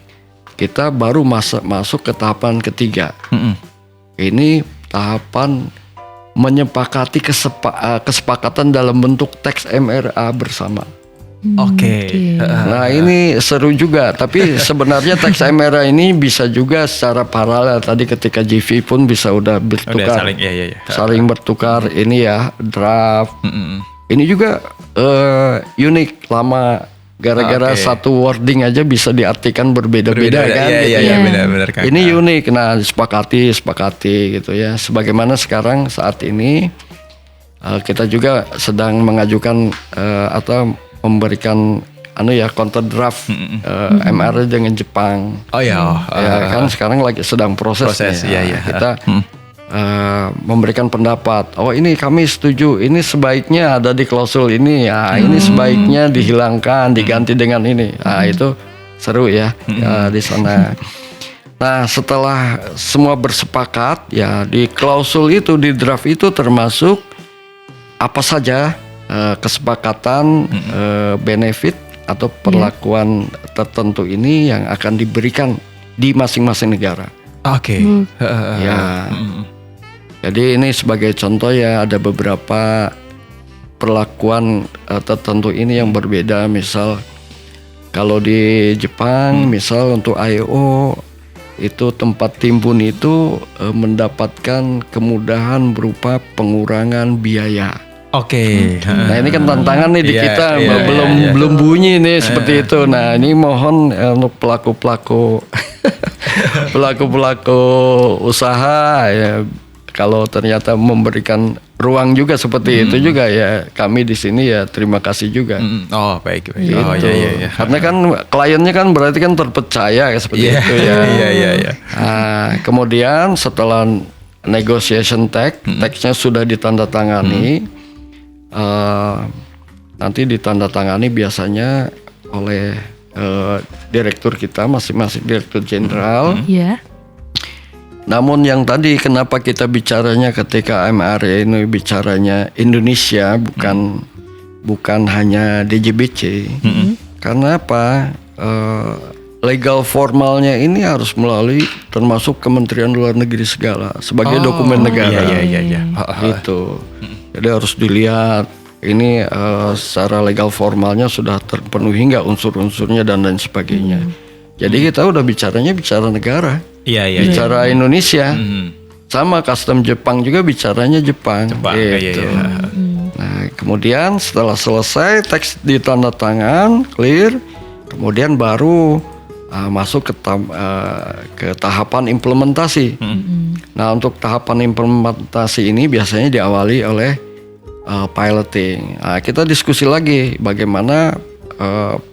kita baru masuk ke tahapan ketiga. Mm-mm. Ini tahapan menyepakati kesepakatan dalam bentuk teks MRA bersama. Oke. Nah, ini seru juga, tapi sebenarnya teks MRA ini bisa juga secara paralel. Tadi ketika GV pun bisa udah Udah bertukar, saling, iya. saling bertukar ini ya draft. Mm-mm. Ini juga unik, lama gara-gara Oke. satu wording aja bisa diartikan berbeda-beda kan. Iya, gitu. iya, benar-benar kan. Ini unik, nah disepakati gitu ya. Sebagaimana sekarang saat ini kita juga sedang mengajukan atau memberikan counter draft MR dengan Jepang. Oh ya, Ya kan sekarang lagi sedang proses nih. iya. Kita memberikan pendapat. Oh, ini kami setuju. Ini sebaiknya ada di klausul ini ya. Ini sebaiknya dihilangkan, diganti dengan ini. Nah, itu seru ya, di sana. Nah, setelah semua bersepakat ya di klausul itu, di draft itu termasuk apa saja kesepakatan benefit atau perlakuan tertentu ini yang akan diberikan di masing-masing negara. Oke. Ya. Jadi ini sebagai contoh ya, ada beberapa perlakuan tertentu ini yang berbeda. Misal kalau di Jepang, misal untuk IO itu tempat timbun itu mendapatkan kemudahan berupa pengurangan biaya. Oke. Nah, ini kan tantangan nih di Iya, kita, iya, belum bunyi nih seperti itu. Nah, ini mohon untuk pelaku-pelaku usaha ya, kalau ternyata memberikan ruang juga seperti itu juga ya, kami di sini ya terima kasih juga. Oh, baik. Gitu. Oh, iya. Karena kan kliennya kan berarti kan terpercaya ya seperti itu ya. Iya. Nah, kemudian setelah negotiation teksnya sudah ditandatangani, nanti ditandatangani biasanya oleh direktur kita, masing-masing direktur jenderal. Ya. Namun yang tadi kenapa kita bicaranya ketika MRA ini bicaranya Indonesia, bukan hanya DJBC. Karena apa? Legal formalnya ini harus melalui termasuk Kementerian Luar Negeri segala sebagai dokumen negara. Iya. Gitu. Jadi harus dilihat ini secara legal formalnya sudah terpenuhi nggak unsur-unsurnya dan lain sebagainya. Jadi kita udah bicara negara. Iya. Bicara Indonesia. Sama custom Jepang juga bicaranya Jepang. Gitu. Iya. Nah, kemudian setelah selesai teks ditandatangan clear, kemudian baru masuk ke tahapan implementasi. Nah, untuk tahapan implementasi ini biasanya diawali oleh piloting. Nah, kita diskusi lagi bagaimana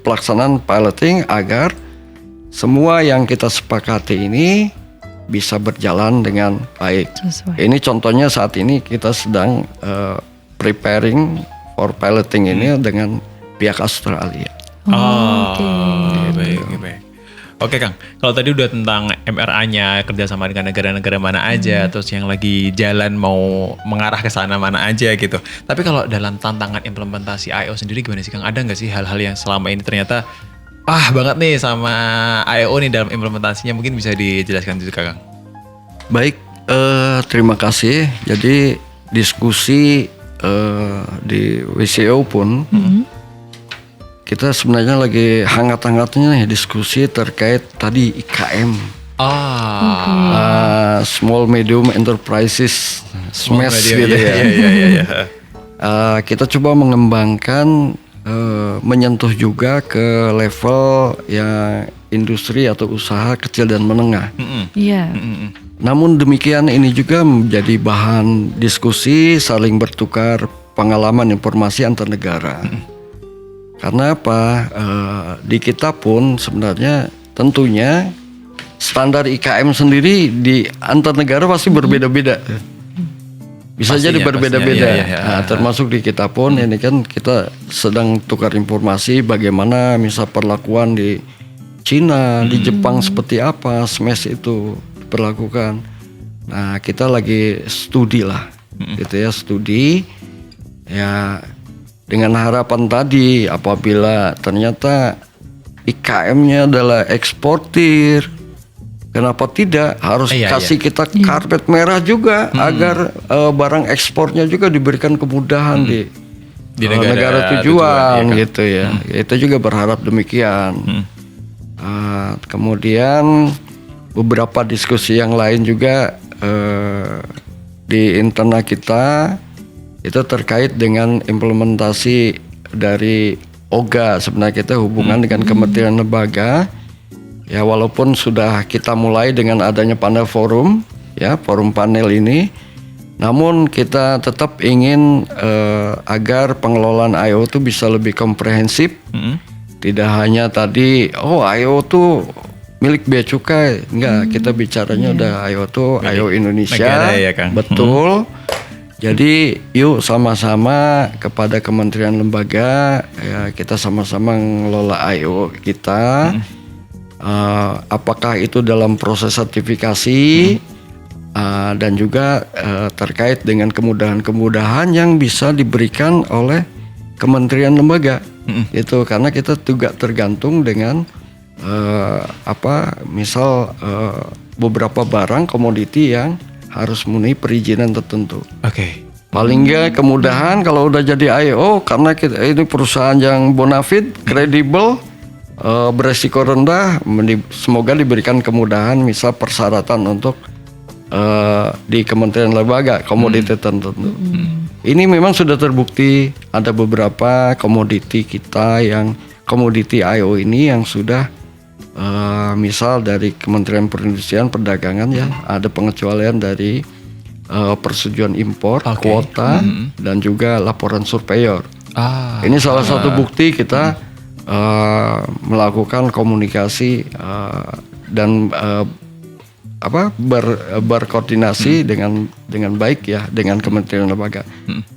pelaksanaan piloting agar semua yang kita sepakati ini bisa berjalan dengan baik. Sesuai. Ini contohnya saat ini kita sedang preparing for piloting ini dengan pihak Australia. Baik. Oke Kang, kalau tadi udah tentang MRA-nya, kerjasama dengan negara-negara mana aja, terus yang lagi jalan mau mengarah ke sana mana aja gitu. Tapi kalau dalam tantangan implementasi IO sendiri gimana sih Kang? Ada nggak sih hal-hal yang selama ini ternyata banget nih sama IO nih dalam implementasinya? Mungkin bisa dijelaskan juga Kang. Baik, terima kasih. Jadi diskusi di WCO pun kita sebenarnya lagi hangat-hangatnya nih diskusi terkait tadi IKM. Small Medium Enterprises, SMES gitu ya. Iya. Kita coba mengembangkan, menyentuh juga ke level yang industri atau usaha kecil dan menengah. Iya. Namun demikian ini juga menjadi bahan diskusi, saling bertukar pengalaman informasi antar negara. Karena apa? Di kita pun sebenarnya tentunya standar IKM sendiri di antar negara pasti berbeda-beda. bisa Pastinya, jadi berbeda-beda. pastinya, iya. Nah, termasuk di kita pun ini kan kita sedang tukar informasi bagaimana misal perlakuan di Cina, di Jepang seperti apa smash itu diperlakukan. Nah, kita lagi studi lah, gitu ya, studi ya dengan harapan tadi apabila ternyata IKM-nya adalah eksportir, kenapa tidak harus kasih kita karpet merah juga agar barang ekspornya juga diberikan kemudahan di negara tujuan iya kan? gitu ya. Kita juga berharap demikian. Kemudian beberapa diskusi yang lain juga di internal kita itu terkait dengan implementasi dari OGA. Sebenarnya kita hubungan dengan kementerian lembaga. Ya walaupun sudah kita mulai dengan adanya panel forum, ya forum panel ini, namun kita tetap ingin agar pengelolaan I/O itu bisa lebih komprehensif. Tidak hanya tadi, I/O tuh milik Bea Cukai, enggak, kita bicaranya udah I/O tuh I/O Indonesia, negara ya, Kang? betul. Jadi yuk sama-sama kepada kementerian lembaga, ya kita sama-sama ngelola I/O kita. Apakah itu dalam proses sertifikasi dan juga terkait dengan kemudahan-kemudahan yang bisa diberikan oleh kementerian lembaga, itu karena kita juga tergantung dengan misal beberapa barang komoditi yang harus memenuhi perizinan tertentu. Oke. Paling nggak kemudahan kalau udah jadi I/O karena ini perusahaan yang bonafide, kredibel, beresiko rendah, semoga diberikan kemudahan misal persyaratan untuk di kementerian lembaga komoditi tertentu. Ini memang sudah terbukti ada beberapa komoditi kita yang komoditi I/O ini yang sudah misal dari Kementerian Perindustrian Perdagangan ya ada pengecualian dari persetujuan impor, kuota dan juga laporan surveyor. Ini salah satu bukti kita melakukan komunikasi dan berkoordinasi dengan baik ya dengan kementerian lembaga.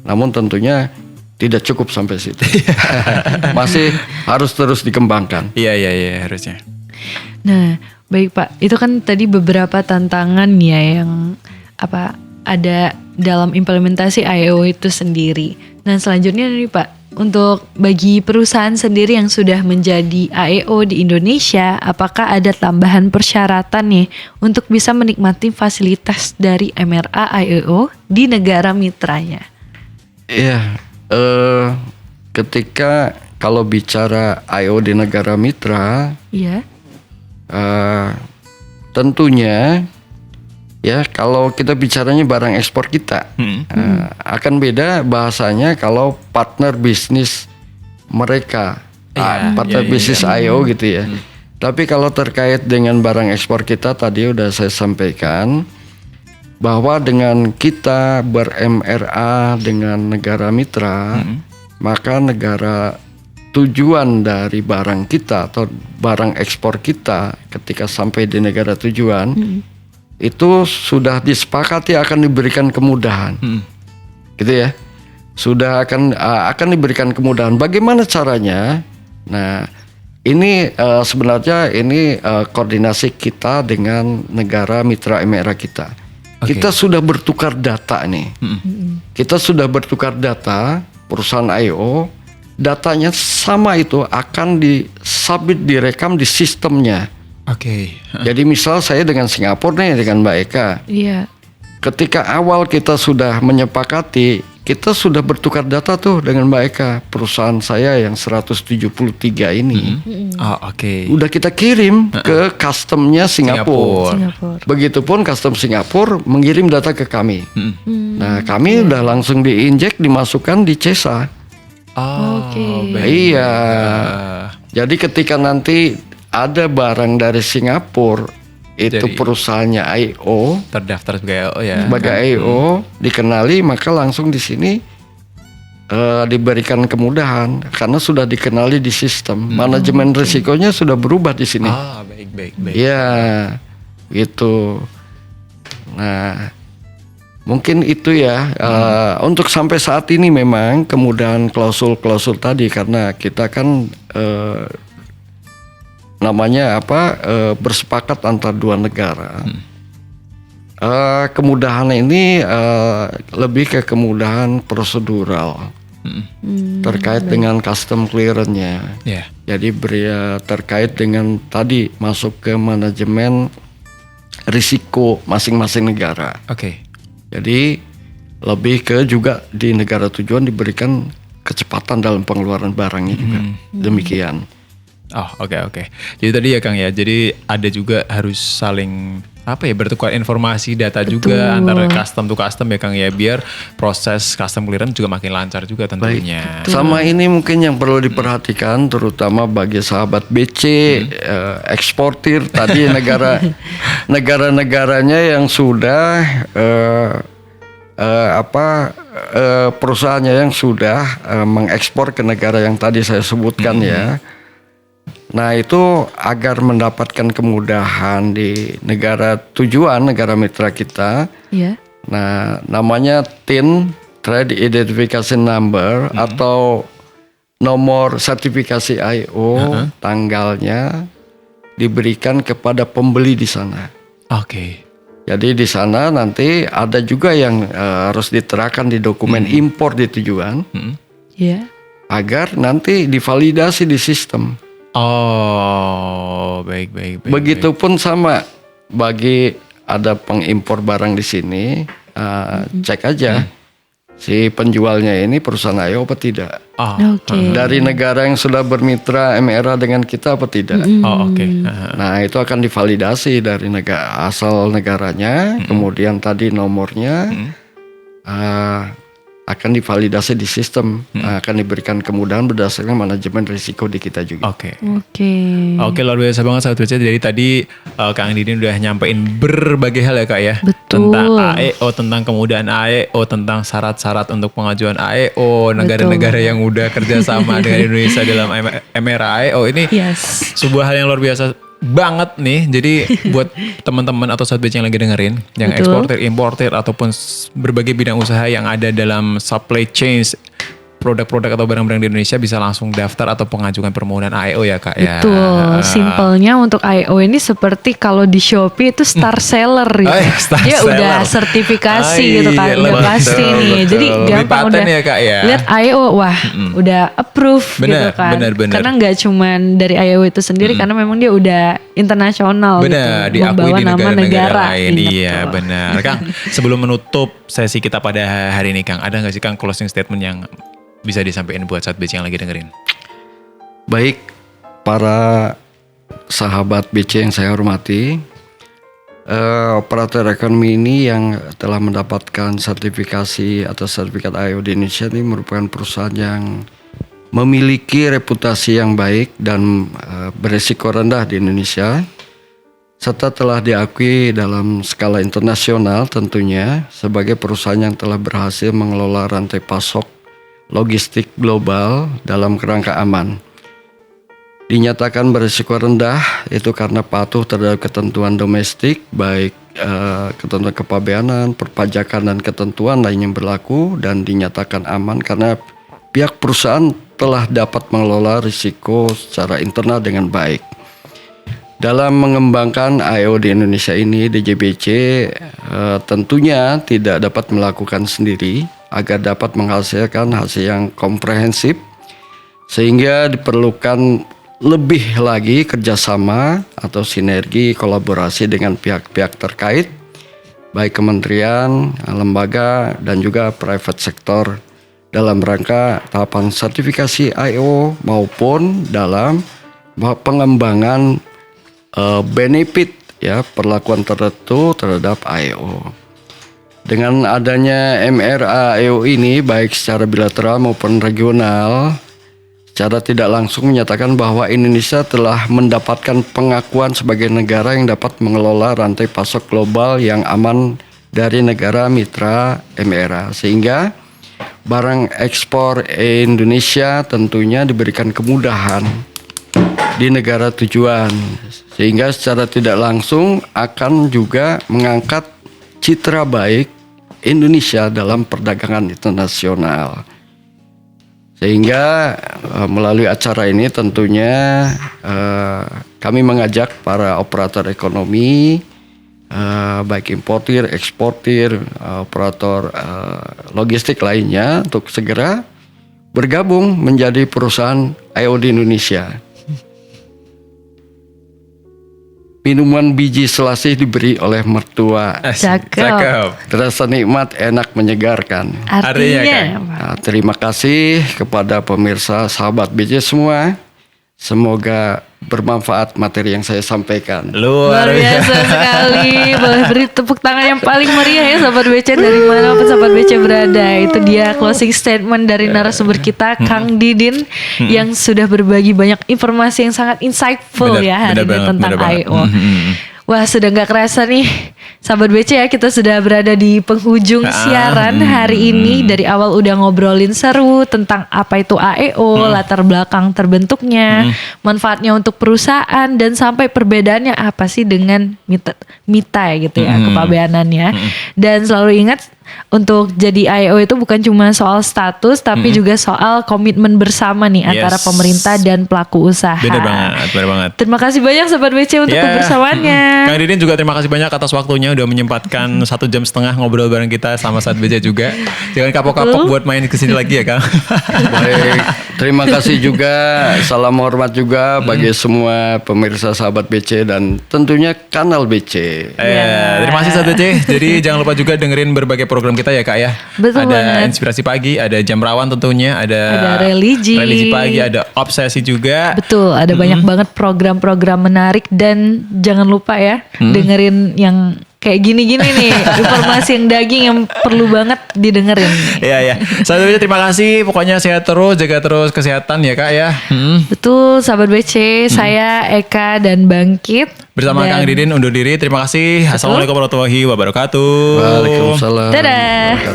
Namun tentunya tidak cukup sampai situ. Masih harus terus dikembangkan. Iya harusnya. Nah, baik Pak, itu kan tadi beberapa tantangan ya yang ada dalam implementasi I/O itu sendiri. Nah, selanjutnya nih Pak, untuk bagi perusahaan sendiri yang sudah menjadi I/O di Indonesia, apakah ada tambahan persyaratan nih untuk bisa menikmati fasilitas dari MRA I/O di negara mitranya? Iya, ketika kalau bicara I/O di negara mitra, Iya. tentunya ya kalau kita bicaranya barang ekspor kita akan beda bahasanya kalau partner bisnis mereka, partner bisnis I/O gitu ya. Tapi kalau terkait dengan barang ekspor kita tadi udah saya sampaikan bahwa dengan kita ber-MRA dengan negara mitra, maka negara tujuan dari barang kita atau barang ekspor kita ketika sampai di negara tujuan itu sudah disepakati akan diberikan kemudahan, gitu ya. Sudah akan diberikan kemudahan. Bagaimana caranya? Nah, ini sebenarnya ini koordinasi kita dengan negara mitra MRA kita. Kita sudah bertukar data nih. Kita sudah bertukar data perusahaan I/O. Datanya sama itu akan disubmit, direkam di sistemnya. Jadi misal saya dengan Singapura nih dengan Mbak Eka. Iya. Ketika awal kita sudah menyepakati, kita sudah bertukar data tuh dengan Mbak Eka. Perusahaan saya yang 173 ini. Udah kita kirim ke customnya Singapura. Begitupun custom Singapura mengirim data ke kami. Nah, kami udah langsung diinjek, dimasukkan di CESA. Iya. Jadi ketika nanti ada barang dari Singapura itu perusahaannya I/O terdaftar sebagai I/O ya. Sebagai I/O dikenali, maka langsung di sini diberikan kemudahan karena sudah dikenali di sistem. Manajemen risikonya sudah berubah di sini. Baik. Iya, gitu. Nah, Mungkin itu ya. Untuk sampai saat ini memang kemudahan klausul-klausul tadi karena kita kan namanya bersepakat antar dua negara. Kemudahan ini lebih ke kemudahan prosedural terkait dengan custom clearance-nya. Yeah. Jadi terkait dengan tadi masuk ke manajemen risiko masing-masing negara. Oke. Jadi lebih ke juga di negara tujuan diberikan kecepatan dalam pengeluaran barangnya juga. Demikian. Oh, oke. Jadi tadi ya Kang ya, jadi ada juga harus saling bertukar informasi data juga antara custom to custom ya Kang ya, biar proses custom clearance juga makin lancar juga tentunya. Sama ini mungkin yang perlu diperhatikan terutama bagi sahabat BC eksportir tadi negara-negaranya yang sudah perusahaannya yang sudah mengekspor ke negara yang tadi saya sebutkan ya. Nah itu agar mendapatkan kemudahan di negara tujuan, negara mitra kita. Iya. Nah namanya TIN, Trade Identification Number atau nomor sertifikasi IO, tanggalnya diberikan kepada pembeli di sana. Oke. Jadi di sana nanti ada juga yang harus diterapkan di dokumen impor di tujuan, agar nanti divalidasi di sistem. Oh, baik. Begitupun sama bagi ada pengimpor barang di sini, cek aja si penjualnya ini perusahaan IO apa tidak. Dari negara yang sudah bermitra MRA dengan kita apa tidak. Oke. Nah itu akan divalidasi dari negara asal negaranya, kemudian tadi nomornya akan divalidasi di sistem, akan diberikan kemudahan berdasarkan manajemen risiko di kita juga. Oke, luar biasa banget sahabat BC. Jadi tadi Kang Didin udah nyampein berbagai hal ya Kak ya. Betul. Tentang AEO, tentang kemudahan AEO, tentang syarat-syarat untuk pengajuan AEO, negara-negara yang udah kerjasama dengan Indonesia dalam MRA AEO ini. Sebuah hal yang luar biasa banget nih. Jadi buat teman-teman atau sahabat BC yang lagi dengerin, yang eksportir, importir ataupun berbagai bidang usaha yang ada dalam supply chain produk-produk atau barang-barang di Indonesia bisa langsung daftar atau pengajukan permohonan AEO ya Kak ya. Betul. Simpelnya untuk AEO ini seperti kalau di Shopee itu star seller gitu. Dia udah sertifikasi gitu kan, udah pasti nih. Jadi gampang udah ya, Kak, ya. Lihat AEO, wah udah approve gitu kan. Benar. Karena nggak cuman dari AEO itu sendiri, karena memang dia udah internasional gitu. Diakui di negara-negara lain. Ingat Iya benar. Kang, sebelum menutup sesi kita pada hari ini Kang, ada nggak sih Kang closing statement yang bisa disampaikan buat sahabat BC yang lagi dengerin? Baik, para sahabat BC yang saya hormati, operator ekonomi ini yang telah mendapatkan sertifikasi atau sertifikat AEO di Indonesia ini merupakan perusahaan yang memiliki reputasi yang baik dan beresiko rendah di Indonesia, serta telah diakui dalam skala internasional tentunya sebagai perusahaan yang telah berhasil mengelola rantai pasok logistik global dalam kerangka aman. Dinyatakan berisiko rendah itu karena patuh terhadap ketentuan domestik, baik ketentuan kepabeanan, perpajakan dan ketentuan lain yang berlaku, dan dinyatakan aman karena pihak perusahaan telah dapat mengelola risiko secara internal dengan baik. Dalam mengembangkan AEO di Indonesia ini, DJBC tentunya tidak dapat melakukan sendiri agar dapat menghasilkan hasil yang komprehensif, sehingga diperlukan lebih lagi kerjasama atau sinergi kolaborasi dengan pihak-pihak terkait, baik kementerian, lembaga, dan juga private sector dalam rangka tahapan sertifikasi AEO maupun dalam pengembangan benefit ya perlakuan tertentu terhadap AEO. Dengan adanya MRA AEO ini baik secara bilateral maupun regional, secara tidak langsung menyatakan bahwa Indonesia telah mendapatkan pengakuan sebagai negara yang dapat mengelola rantai pasok global yang aman dari negara mitra MRA, sehingga barang ekspor Indonesia tentunya diberikan kemudahan di negara tujuan, sehingga secara tidak langsung akan juga mengangkat citra baik Indonesia dalam perdagangan internasional. Sehingga melalui acara ini tentunya kami mengajak para operator ekonomi, baik importir, eksportir, operator logistik lainnya untuk segera bergabung menjadi perusahaan I.O. di Indonesia. Minuman biji selasih diberi oleh mertua. Cakep. Terasa nikmat, enak, menyegarkan. Artinya, Nah, terima kasih kepada pemirsa sahabat BC semua. Semoga bermanfaat materi yang saya sampaikan. luar biasa sekali. Boleh beri tepuk tangan yang paling meriah ya Sobat BC dari mana pun Sobat BC berada. Itu dia closing statement dari narasumber kita Kang Didin yang sudah berbagi banyak informasi yang sangat insightful ya hari ini tentang I.O. Wah, sudah gak kerasa nih Sahabat BC ya, kita sudah berada di penghujung siaran hari ini. Dari awal udah ngobrolin seru tentang apa itu AEO, latar belakang terbentuknya, manfaatnya untuk perusahaan, dan sampai perbedaannya apa sih dengan mita ya gitu ya, kepabeanannya. Dan selalu ingat, untuk jadi AEO itu bukan cuma soal status, tapi juga soal komitmen bersama nih antara pemerintah dan pelaku usaha. Bener banget. Terima kasih banyak Sobat BC untuk kebersamaannya. Kang Didin juga terima kasih banyak atas waktunya udah menyempatkan 1,5 jam ngobrol bareng kita sama Sahabat BC juga. Jangan kapok-kapok buat main kesini lagi ya Kang. Baik, terima kasih juga. Salam hormat juga bagi semua pemirsa sahabat BC dan tentunya kanal BC. Terima kasih Sahabat BC. Jadi jangan lupa juga dengerin berbagai program kita ya Kak ya. Betul ada banget. Inspirasi Pagi, ada Jam Rawan tentunya, ada religi Pagi, ada Obsesi juga. Betul, ada banyak banget program-program menarik. Dan jangan lupa ya dengerin yang kayak gini-gini nih, informasi yang daging yang perlu banget didengerin. Iya. Sahabat BC terima kasih. Pokoknya sehat terus, jaga terus kesehatan ya Kak ya. Betul, Sahabat BC, saya Eka dan Bangkit. Bersama Kang Didin undur diri. Terima kasih. Assalamualaikum warahmatullahi wabarakatuh. Waalaikumsalam. Dadah.